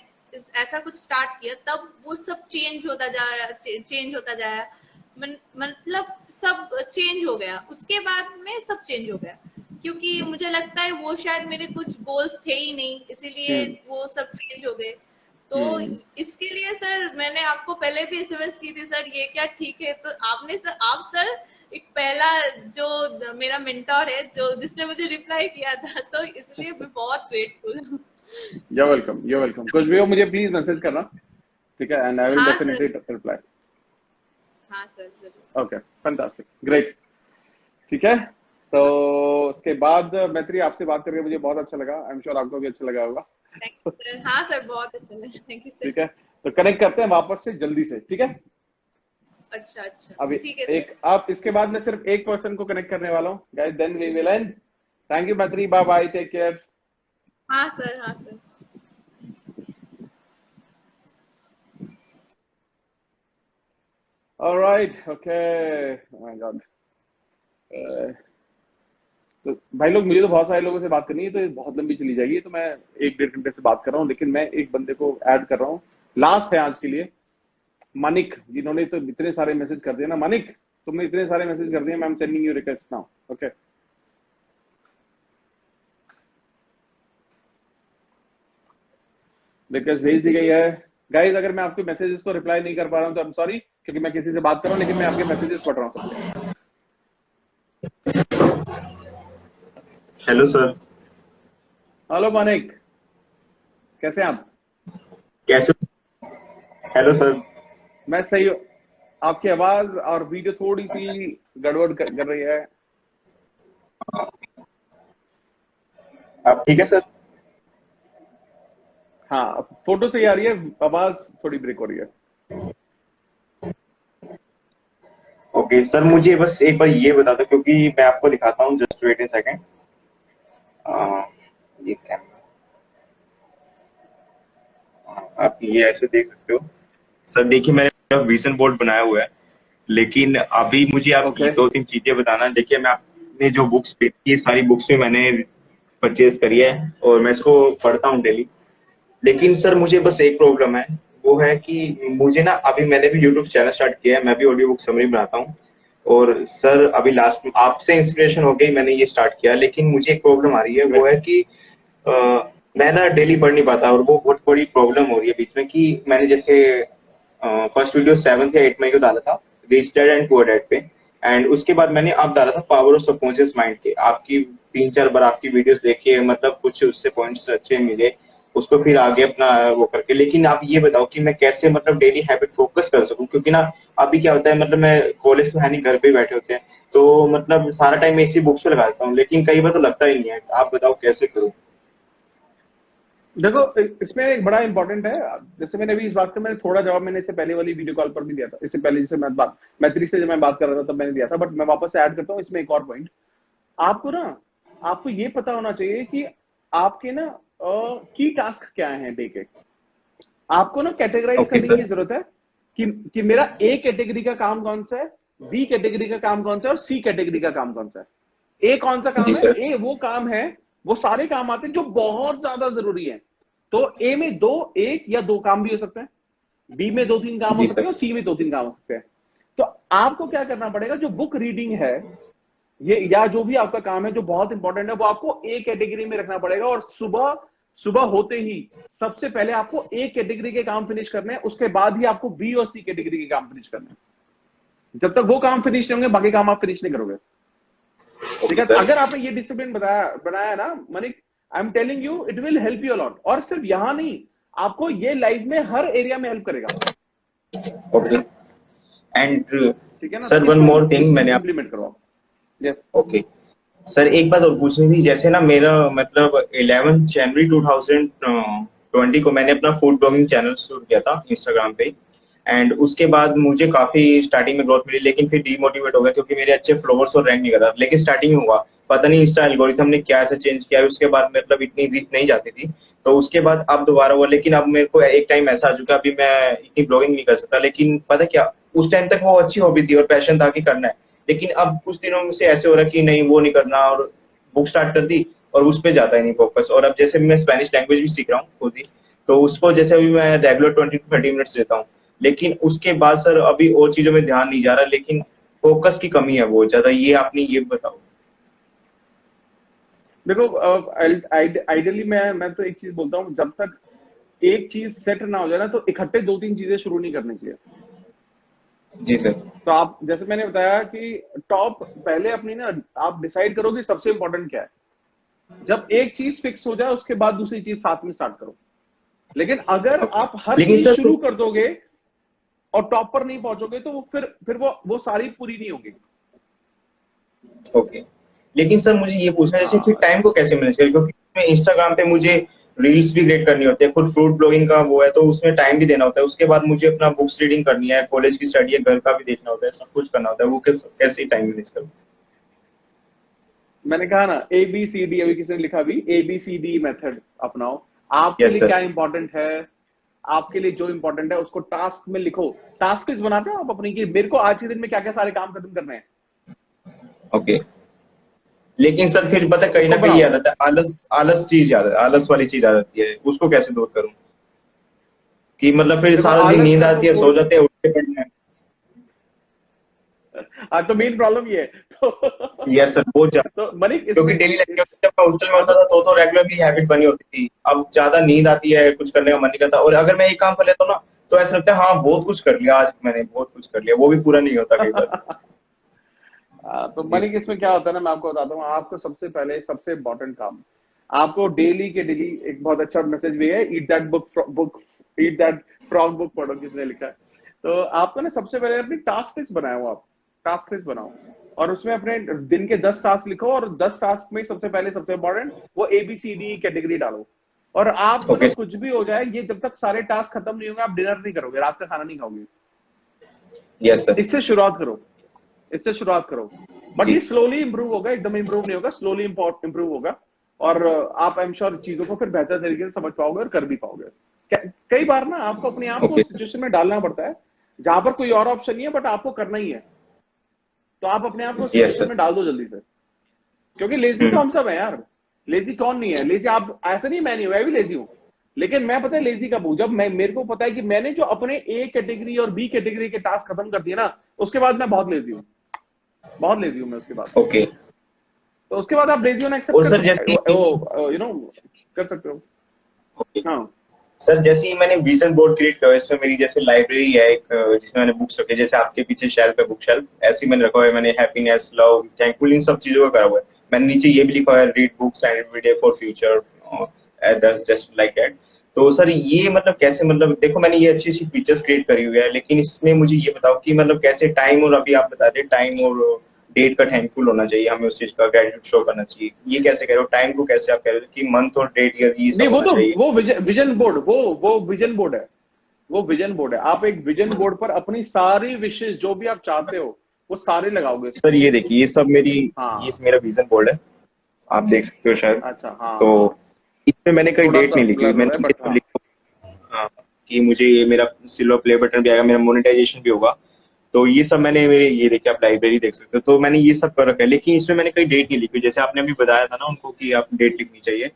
ऐसा कुछ स्टार्ट किया तब वो सब चेंज होता जाया, मतलब सब चेंज हो गया, उसके बाद में सब चेंज हो गया, क्योंकि मुझे लगता है वो शायद मेरे कुछ गोल्स थे ही नहीं, इसीलिए वो सब चेंज हो गए। तो इसके लिए सर मैंने आपको पहले भी SMS की थी, सर ये क्या ठीक है? तो आप सर एक पहला जो मेरा मेंटोर है जिसने मुझे रिप्लाई किया था, तो इसलिए मैं बहुत ग्रेटफुल हूँ। You're welcome. कुछ भी हो मुझे प्लीज मैसेज करना, ठीक है, and I will definitely reply. हाँ सर, जरूर। Okay, fantastic, great. ठीक है, तो उसके बाद मैत्री आपसे बात करके मुझे बहुत अच्छा लगा, आई एम श्योर आपको भी अच्छा लगा होगा। Thank you sir. हाँ सर, बहुत अच्छा लगा, थैंक यू सर। ठीक है, तो कनेक्ट करते हैं वापस से जल्दी से, ठीक है। अच्छा अच्छा, अभी ठीक है एक सर। आप इसके बाद मैं सिर्फ एक पर्सन को कनेक्ट करने वाला हूँ guys, then we will end. Thank you Maitri, bye bye, take care. हाँ सर, हाँ sir. Alright, okay, my god. तो भाई लोग, मुझे तो बहुत सारे लोगों से बात करनी है, तो ये बहुत लंबी चली जाएगी, तो मैं 1-1.5 घंटे से बात कर रहा हूँ, लेकिन मैं एक बंदे को ऐड कर रहा हूँ, लास्ट है आज के लिए, मानिक, जिन्होंने तो इतने सारे मैसेज कर दिए ना। मानिक, तुमने इतने सारे मैसेज कर दिए, मैं am sending you request now, okay. Request भेज दी गई है गाइज। अगर मैं आपके मैसेजेस को रिप्लाई नहीं कर पा रहा हूँ तो आई एम सॉरी, क्योंकि मैं किसी से बात कर रहा हूँ, लेकिन मैं आपके मैसेजेस पढ़ रहा हूँ सबके। Hello sir. हेलो मानिक, कैसे हैं आप? कैसे? Hello sir. मैं सही हूँ। आपकी आवाज और वीडियो थोड़ी सी गड़बड़ कर रही है। आप ठीक है सर? हाँ, फोटो सही आ रही है, आवाज थोड़ी ब्रेक हो रही है। ओके सर, मुझे बस एक बार ये बता दो, क्योंकि मैं आपको दिखाता हूँ, जस्ट वेट ए सेकेंड। ये कैमरा, आप ये ऐसे देख सकते हो सर। देखिए, मैंने विजन बोर्ड बनाया हुआ है, लेकिन अभी मुझे आप ओके ये 2-3 चीजें बताना। देखिए, मैं आपने जो बुक्स देखी है, सारी बुक्स भी मैंने परचेज करी है और मैं इसको पढ़ता हूँ डेली। लेकिन सर, मुझे बस एक प्रॉब्लम है, वो है कि मुझे ना, अभी मैंने भी यूट्यूब चैनल स्टार्ट किया है, मैं भी ऑडियो बुक समरी बनाता हूँ। और सर, अभी लास्ट में आपसे इंस्पिरेशन हो गई, मैंने ये स्टार्ट किया, लेकिन मुझे एक प्रॉब्लम आ रही है, वो है कि अ, मैं ना डेली पढ़ नहीं पाता, और वो बहुत बड़ी प्रॉब्लम हो रही है बीच में। कि मैंने जैसे फर्स्ट वीडियो 7 या 8 मई को डाला था, rich dad and poor dad पे, एंड उसके बाद मैंने अब डाला था पावर ऑफ सबकॉन्शियस माइंड के। आपकी 3-4 बार आपकी वीडियोस देख के मतलब कुछ उससे पॉइंट्स अच्छे मिले, उसको फिर आगे अपना वो करके। लेकिन आप ये बताओ कि मैं कैसे मतलब डेली हैबिट फोकस कर सकूं, क्योंकि ना अभी क्या होता है, मतलब मैं कॉलेज तो है नहीं, घर पे ही बैठे होते हैं, तो मतलब सारा टाइम मैं इसी बुक्स पे लगाता हूँ, लेकिन कई बार तो लगता ही नहीं है। आप बताओ कैसे करूँ? देखो, इसमें एक बड़ा इंपॉर्टेंट है, जैसे मैंने अभी इस बात का मैंने थोड़ा जवाब मैंने इससे पहले वाली वीडियो कॉल पर भी दिया था, इससे पहले जैसे मैं बात मैत्री से जब मैं बात कर रहा था तब मैंने दिया था, बट मैं वापस से ऐड करता हूँ इसमें एक और पॉइंट। आपको ना, आपको ये पता होना चाहिए कि आपके ना की टास्क क्या है डे के। आपको ना कैटेगराइज ओके करने की सर। जरूरत है कि मेरा ए कैटेगरी का काम कौन सा है, बी कैटेगरी का काम कौन सा है और सी कैटेगरी का काम कौन सा है। ए कौन सा जी काम है? सर। ए वो काम है, वो सारे काम आते हैं जो बहुत ज्यादा जरूरी है। तो ए में एक या दो काम भी हो सकते हैं, बी में 2-3 काम हो जी सकते हैं सर। और सी में 2-3 काम हो सकते हैं। तो आपको क्या करना पड़ेगा, जो बुक रीडिंग है ये या जो भी आपका काम है जो बहुत इंपॉर्टेंट है, वो आपको ए कैटेगरी में रखना पड़ेगा। और सुबह सुबह होते ही सबसे पहले आपको ए कैटेगरी के काम फिनिश करने हैं, उसके बाद ही आपको बी और सी कैटेगरी के काम फिनिश करने हैं। जब तक वो काम फिनिश नहीं होंगे बाकी काम आप फिनिश नहीं करोगे। ठीक ओके है, सर। अगर आपने ये डिसिप्लिन बनाया ना Manik, I am telling you it will help you a lot. और सिर्फ यहां नहीं, आपको ये लाइफ में हर एरिया में हेल्प करेगा। ओके। एंड ठीक है ना, सर, तो वन इसको मोर थिंग, इसको मैंने आप इंप्लीमेंट करो। यस। ओके सर, एक बात और पूछनी थी। जैसे ना मेरा मतलब 11 जनवरी 2020 को मैंने अपना फूड ब्लॉगिंग चैनल शुरू किया था इंस्टाग्राम पे, एंड उसके बाद मुझे काफी स्टार्टिंग में ग्रोथ मिली, लेकिन फिर डीमोटिवेट हो गया क्योंकि मेरे अच्छे फॉलोवर्स और रैंक नहीं कर रहा। लेकिन स्टार्टिंग में हुआ, पता नहीं इंस्टा एल्गोरिथम ने क्या ऐसा चेंज किया है, उसके बाद मतलब इतनी रीच नहीं जाती थी, तो उसके बाद अब दोबारा हुआ। लेकिन अब मेरे को एक टाइम ऐसा आ चुका, अभी मैं इतनी ब्लॉगिंग नहीं कर सकता। लेकिन पता क्या, उस टाइम तक वो अच्छी हॉबी थी और पैशन था कि करना है, लेकिन अब कुछ दिनों में से ऐसे हो रहा है कि नहीं, वो नहीं करना, और बुक स्टार्ट कर दी और उस पे जाता ही नहीं फोकस। और अब जैसे मैं स्पेनिश लैंग्वेज भी सीख रहा हूँ खुद ही, तो उसको जैसे अभी मैं रेगुलर 20-30 मिनट्स देता हूँ, लेकिन उसके बाद सर अभी और चीजों में ध्यान नहीं जा रहा, लेकिन फोकस की कमी है बहुत ज्यादा। ये आपने ये बताओ। देखो, आइडियली मैं तो एक चीज बोलता हूँ, जब तक एक चीज सेट ना हो जाए ना, तो इकट्ठे 2-3 चीजें शुरू नहीं करनी चाहिए। जी सर। तो आप, जैसे मैंने बताया कि टॉप पहले अपनी ना, आप डिसाइड करो कि सबसे इंपॉर्टेंट क्या है। जब एक चीज फिक्स हो जाए उसके बाद दूसरी चीज साथ में स्टार्ट करो। लेकिन अगर ओके। आप हर लेकिन चीज सर शुरू कर दोगे और टॉप पर नहीं पहुंचोगे तो वो फिर वो सारी पूरी नहीं होगी। ओके, लेकिन सर मुझे ये पूछना है, जैसे फिर टाइम को कैसे मैनेज करें, क्योंकि इंस्टाग्राम पे मुझे रील्स भी क्रिएट करनी होती है, खुद फूड ब्लॉगिंग का वो है, तो उसमें टाइम भी देना होता है, उसके बाद मुझे अपना बुक्स रीडिंग करनी है, कॉलेज की स्टडी है, घर का भी देखना होता है, सब कुछ करना होता है, वो कैसे टाइम मैनेज करूँ? मैंने कहा ना ABCD, अभी किसी ने लिखा भी ABCD मेथड अपनाओ। आपके Yes, लिए sir. क्या इंपॉर्टेंट है, आपके लिए जो इंपॉर्टेंट है उसको टास्क में लिखो। टास्क लिस्ट बनाते हो आप अपनी की, मेरे को आज के दिन में क्या क्या सारे काम खत्म करने हैं। ओके, लेकिन सर फिर पता है कहीं ना उसको कहीं ये बनाओ। आदत है, आलस वाली चीज आ जाती है, उसको कैसे दूर करूं? कि मतलब फिर देखो सारा दिन आलस नींद का आती है, सो जाते हैं, उठ के पढ़ना है। आज तो मेन प्रॉब्लम ये है तो यस सर, बहुत ज्यादा, तो मलिक क्योंकि इसमें डेली लाइफ में जब मैं हॉस्टल में होता था तो रेगुलरली हैबिट बनी होती थी। अब ज्यादा नींद आती है, कुछ करने का मन नहीं करता, और अगर मैं एक काम कर लेता हूँ ना तो ऐसा लगता है हाँ बहुत कुछ कर लिया आज मैंने, बहुत कुछ कर लिया, वो भी पूरा नहीं होता कई बार। तो मलिक इसमें क्या होता है ना, मैं आपको बताता हूँ। आपको सबसे पहले सबसे इम्पोर्टेंट काम, आपको डेली के डेली एक बहुत अच्छा मैसेज भी है, ईट दैट फ्रॉग बुक पढ़ो, किसने लिखा है। तो आपको ना सबसे पहले अपनी टास्क लिस्ट बनाओ, आप टास्क लिस्ट बनाओ और उसमें अपने दिन के 10 टास्क लिखो, और 10 टास्क में सबसे पहले सबसे इम्पोर्टेंट वो ABCD कैटेगरी डालो। और आपको ना ओके कुछ भी हो जाए, ये जब तक सारे टास्क खत्म नहीं होंगे आप डिनर नहीं करोगे, रात का खाना नहीं खाओगे। Yes sir. इससे शुरुआत करो, इससे शुरुआत करो। बट जी ये स्लोली इंप्रूव होगा, एकदम इंप्रूव नहीं होगा, स्लोली इंप्रूव होगा। और आप आई एम श्योर चीजों को फिर बेहतर तरीके से समझ पाओगे और कर भी पाओगे। कई बार ना आपको अपने आप को ओके सिचुएशन में डालना पड़ता है जहां पर कोई और ऑप्शन नहीं है, बट आपको करना ही है। तो आप अपने आप को यस सिचुएशन सर। में डाल दो जल्दी से, क्योंकि लेजी तो हम सब है यार। लेजी कौन नहीं है? लेजी आप ऐसे नहीं, मैं नहीं हूं, मैं भी लेजी हूँ। लेकिन मैं पता है लेजी कब हूं, जब मेरे को पता है कि मैंने जो अपने A कैटेगरी और B कैटेगरी के टास्क खत्म कर दिए ना, उसके बाद मैं बहुत लेजी हूँ, बहुत लेजी हूँ मैं उसके बाद। ओके, तो उसके बाद आप लेजी होना एक्सेप्ट और कर सर सकते जैसे हो, कर सकते हो। ओके हाँ सर, जैसे ही मैंने विजन बोर्ड क्रिएट किया, इसमें मेरी जैसे लाइब्रेरी है एक, जिसमें मैंने बुक्स रखे, जैसे आपके पीछे शेल्फ है, बुक शेल्फ, ऐसे ही मैंने रखा हुआ है। मैंने हैप्पीनेस, लव, थैंकफुल, इन सब चीजों का करा हुआ है। मैंने नीचे ये भी लिखा है, read books and everyday for future, just like that. तो सर ये मतलब कैसे, मतलब देखो मैंने ये अच्छी अच्छी फीचर्स क्रिएट करी हुई है, लेकिन इसमें मुझे ये बताओ कि मतलब कैसे टाइम, और अभी आप बता रहे टाइम और डेट का थैंकफुल होना चाहिए, हमें उस चीज का ग्रेटिट्यूड शो करना चाहिए, ये कैसे कह रहे हो? टाइम को कैसे आप कह रहे हो कि मंथ और डेट ईयर ये नहीं, सब होना चाहिए? वो विजन बोर्ड, वो विजन बोर्ड है, वो विजन बोर्ड है। आप एक विजन बोर्ड पर अपनी सारी विशेष जो भी आप चाहते हो वो सारे लगाओगे इसमें। सर ये देखिए, ये सब मेरी, ये हाँ मेरा विजन बोर्ड है, आप देख सकते हो शायद। अच्छा, हाँ तो हाँ इसमें मैंने कहीं थोड़ा डेट सा नहीं लिखी हुई, ब्लर हो रहा मैंने है ये बट सब हाँ। लिखा, हाँ, कि मुझे ये मेरा सिल्वर प्ले बटन भी आएगा, मेरा मोनेटाइजेशन भी होगा। तो ये सब मैंने, मेरे ये देखिए आप लाइब्रेरी देख सकते हो, तो मैंने ये सब कर रखा है, लेकिन इसमें मैंने कहीं डेट नहीं लिखी, जैसे आपने अभी बताया था ना उनको कि आप डेट लिखनी चाहिए,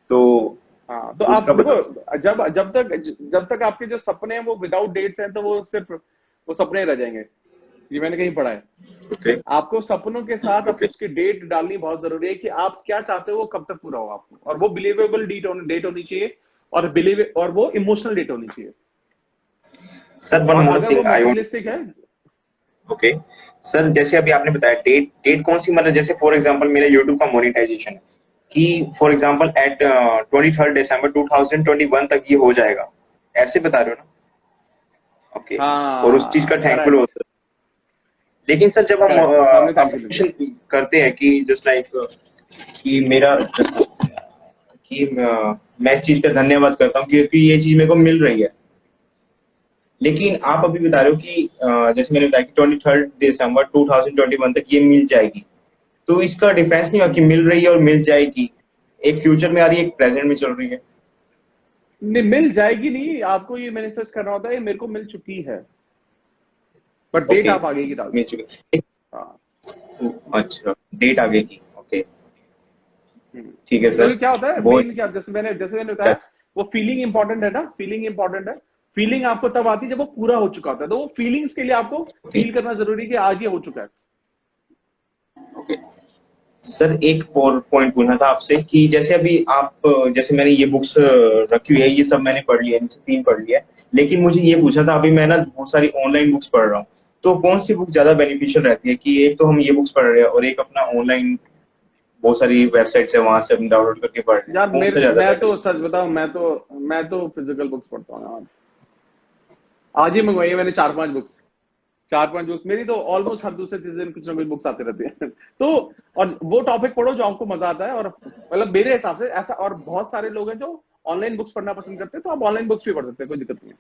तो हाँ तो आप उसका देखो, बताओ। जब तक आपके जो सपने हैं वो विदाउट डेट्स हैं, तो वो सिर्फ वो सपने रह जाएंगे। ये मैंने कहीं पढ़ा है। ओके आपको सपनों के साथ अब ओके उसकी डेट डालनी बहुत जरूरी है कि आप क्या चाहते हो वो कब तक पूरा हो आपको, और वो बिलीवेबल डेट होनी चाहिए, और वो इमोशनल डेट होनी चाहिए। सर, वन और मोर अगर वो थिंग आई वांट। मटेरियलिस्टिक है, ओके सर, जैसे अभी आपने बताया डेट, डेट कौन सी, मतलब जैसे फॉर एग्जांपल मेरा यूट्यूब का मोनेटाइजेशन है कि फॉर एग्जांपल एट 23 दिसंबर 2021 तक ये हो जाएगा, ऐसे बता रहे हो ना? ओके, और उस चीज का हाँ थैंकफुल करेक्ट होता है। लेकिन सर जब हम करेक्ट, हमने थैंक यू। अफर्मेशन करते हैं कि जस्ट लाइक कि मेरा कि मैं इस चीज का धन्यवाद करता हूँ क्योंकि ये चीज मेरे को मिल रही है, लेकिन आप अभी बता रहे हो कि जैसे मैंने बताया कि 23 दिसंबर 2021 तक ये मिल जाएगी, तो इसका डिफरेंस नहीं हुआ कि मिल रही है और मिल जाएगी, एक फ्यूचर में आ रही है, एक प्रेजेंट में चल रही है। नहीं, मिल जाएगी नहीं, आपको ये मैनिफेस्ट करना होता है ये मेरे को मिल चुकी है, बट डेट ओके, आप आगे की डाल मिल दो। चुकी। हाँ अच्छा, डेट आगे की, ओके हम्म। ठीक है क्योंकि सर। क्या होता है बहुत मेन, क्या जैसे मैंने बताया, वो फीलिंग इंपॉर्टेंट है ना, फीलिंग इंपॉर्टेंट है। फीलिंग आपको तब आती है जब वो पूरा हो चुका होता है, तो वो फीलिंग्स के लिए आपको ओके फील करना जरूरी है कि आज ये हो चुका है। ओके सर, एक और पॉइंट पूछना था आपसे कि जैसे अभी आप, जैसे मैंने ये बुक्स रखी हुई है, ये सब मैंने पढ़ लिया है, इनसे 3 पढ़ लिया है, लेकिन मुझे ये पूछना था, अभी मैं ना बहुत सारी ऑनलाइन बुक्स पढ़ रहा हूँ, तो कौन सी बुक ज्यादा बेनिफिशियल रहती है? कि एक तो हम ये बुक्स पढ़ रहे हैं और एक अपना ऑनलाइन बहुत सारी वेबसाइट्स है, वहां से हम डाउनलोड करके पढ़ रहे हैं, यार कौन सा ज्यादा मैं बेटर? तो सच बताऊं, मैं तो फिजिकल बुक्स पढ़ता हूँ। आज ही मंगवाई है मैंने 4-5 बुक्स। 4-5 बुक्स मेरी तो ऑलमोस्ट हर दूसरे तीसरे दिन कुछ ना कुछ बुक्स आते रहती हैं। तो और वो टॉपिक पढ़ो जो आपको मजा आता है, और मतलब मेरे हिसाब से ऐसा, और बहुत सारे लोग हैं जो ऑनलाइन बुक्स पढ़ना पसंद करते हैं, तो आप ऑनलाइन बुक्स भी पढ़ सकते हैं, कोई दिक्कत नहीं है।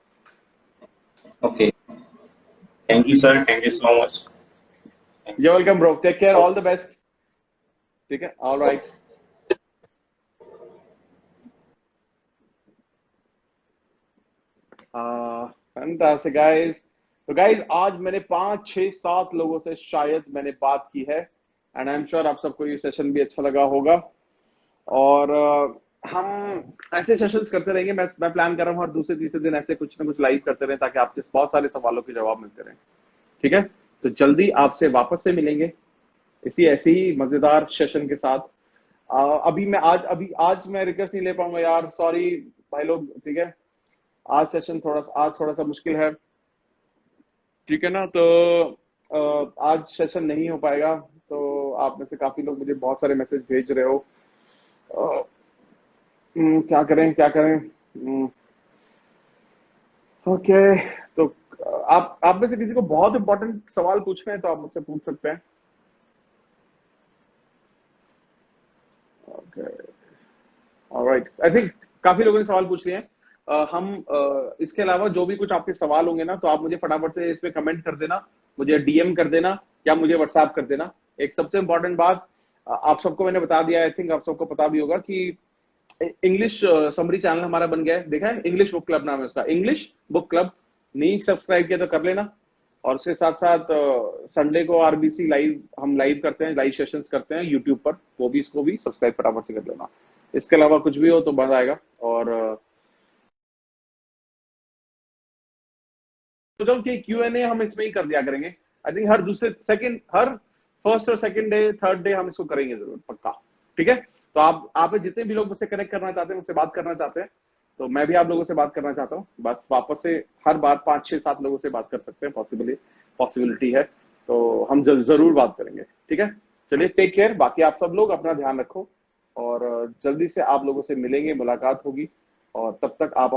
Okay, thank you sir, thank you so much. You welcome bro, take care, all the best. ठीक है, ऑल राइट। Fantastic guys. तो गाइस आज मैंने 5, 6, 7 लोगों से शायद मैंने बात की है, एंड आई एम श्योर आप सबको ये सेशन भी अच्छा लगा होगा। और हम ऐसे सेशंस करते रहेंगे। मैं प्लान कर रहा हूँ हर दूसरे तीसरे दिन ऐसे कुछ ना कुछ लाइव करते रहें, ताकि आपके बहुत सारे सवालों के जवाब मिलते रहें। ठीक है, तो जल्दी आपसे वापस से मिलेंगे इसी ऐसे ही मजेदार सेशन के साथ। आज मैं रिक्वेस्ट नहीं ले पाऊंगा यार, सॉरी भाई लोग। ठीक है, आज थोड़ा सा मुश्किल है। ठीक है ना, तो आज सेशन नहीं हो पाएगा। तो आप में से काफी लोग मुझे बहुत सारे मैसेज भेज रहे हो। क्या करें। ओके, तो आप में से किसी को बहुत इंपॉर्टेंट सवाल पूछने हैं तो आप मुझसे पूछ सकते हैं। ओके, ऑलराइट, आई थिंक काफी लोगों ने सवाल पूछ लिए हैं। इसके अलावा जो भी कुछ आपके सवाल होंगे ना, तो आप मुझे फटाफट से इस पे कमेंट कर देना, मुझे डीएम कर देना, या मुझे व्हाट्सएप कर देना। एक सबसे इंपॉर्टेंट बात आप सबको मैंने बता दिया, आई थिंक आप सबको पता भी होगा कि इंग्लिश समरी चैनल हमारा बन गया है। देखा है, इंग्लिश बुक क्लब नाम है उसका, इंग्लिश बुक क्लब। नहीं सब्सक्राइब किया तो कर लेना। और उसके साथ साथ संडे को आरबीसी हम लाइव करते हैं, लाइव सेशंस करते हैं यूट्यूब पर, वो भी इसको भी सब्सक्राइब फटाफट से कर लेना। इसके अलावा कुछ भी हो तो बंद आएगा। और कि Q&A हम इसमें ही कर दिया करेंगे। आई थिंक हर फर्स्ट और सेकंड डे, थर्ड डे हम इसको करेंगे जरूर, पक्का। ठीक है, तो आप जितने भी लोग मुझसे कनेक्ट करना चाहते हैं, मुझसे बात करना चाहते हैं, तो मैं भी आप लोगों से बात करना चाहता हूँ। बस वापस से हर बार 5, 6, 7 लोगों से बात कर सकते हैं, पॉसिबिलिटी है, तो हम जरूर बात करेंगे। ठीक है, चलिए, टेक केयर। बाकी आप सब लोग अपना ध्यान रखो, और जल्दी से आप लोगों से मिलेंगे, मुलाकात होगी। और तब तक आप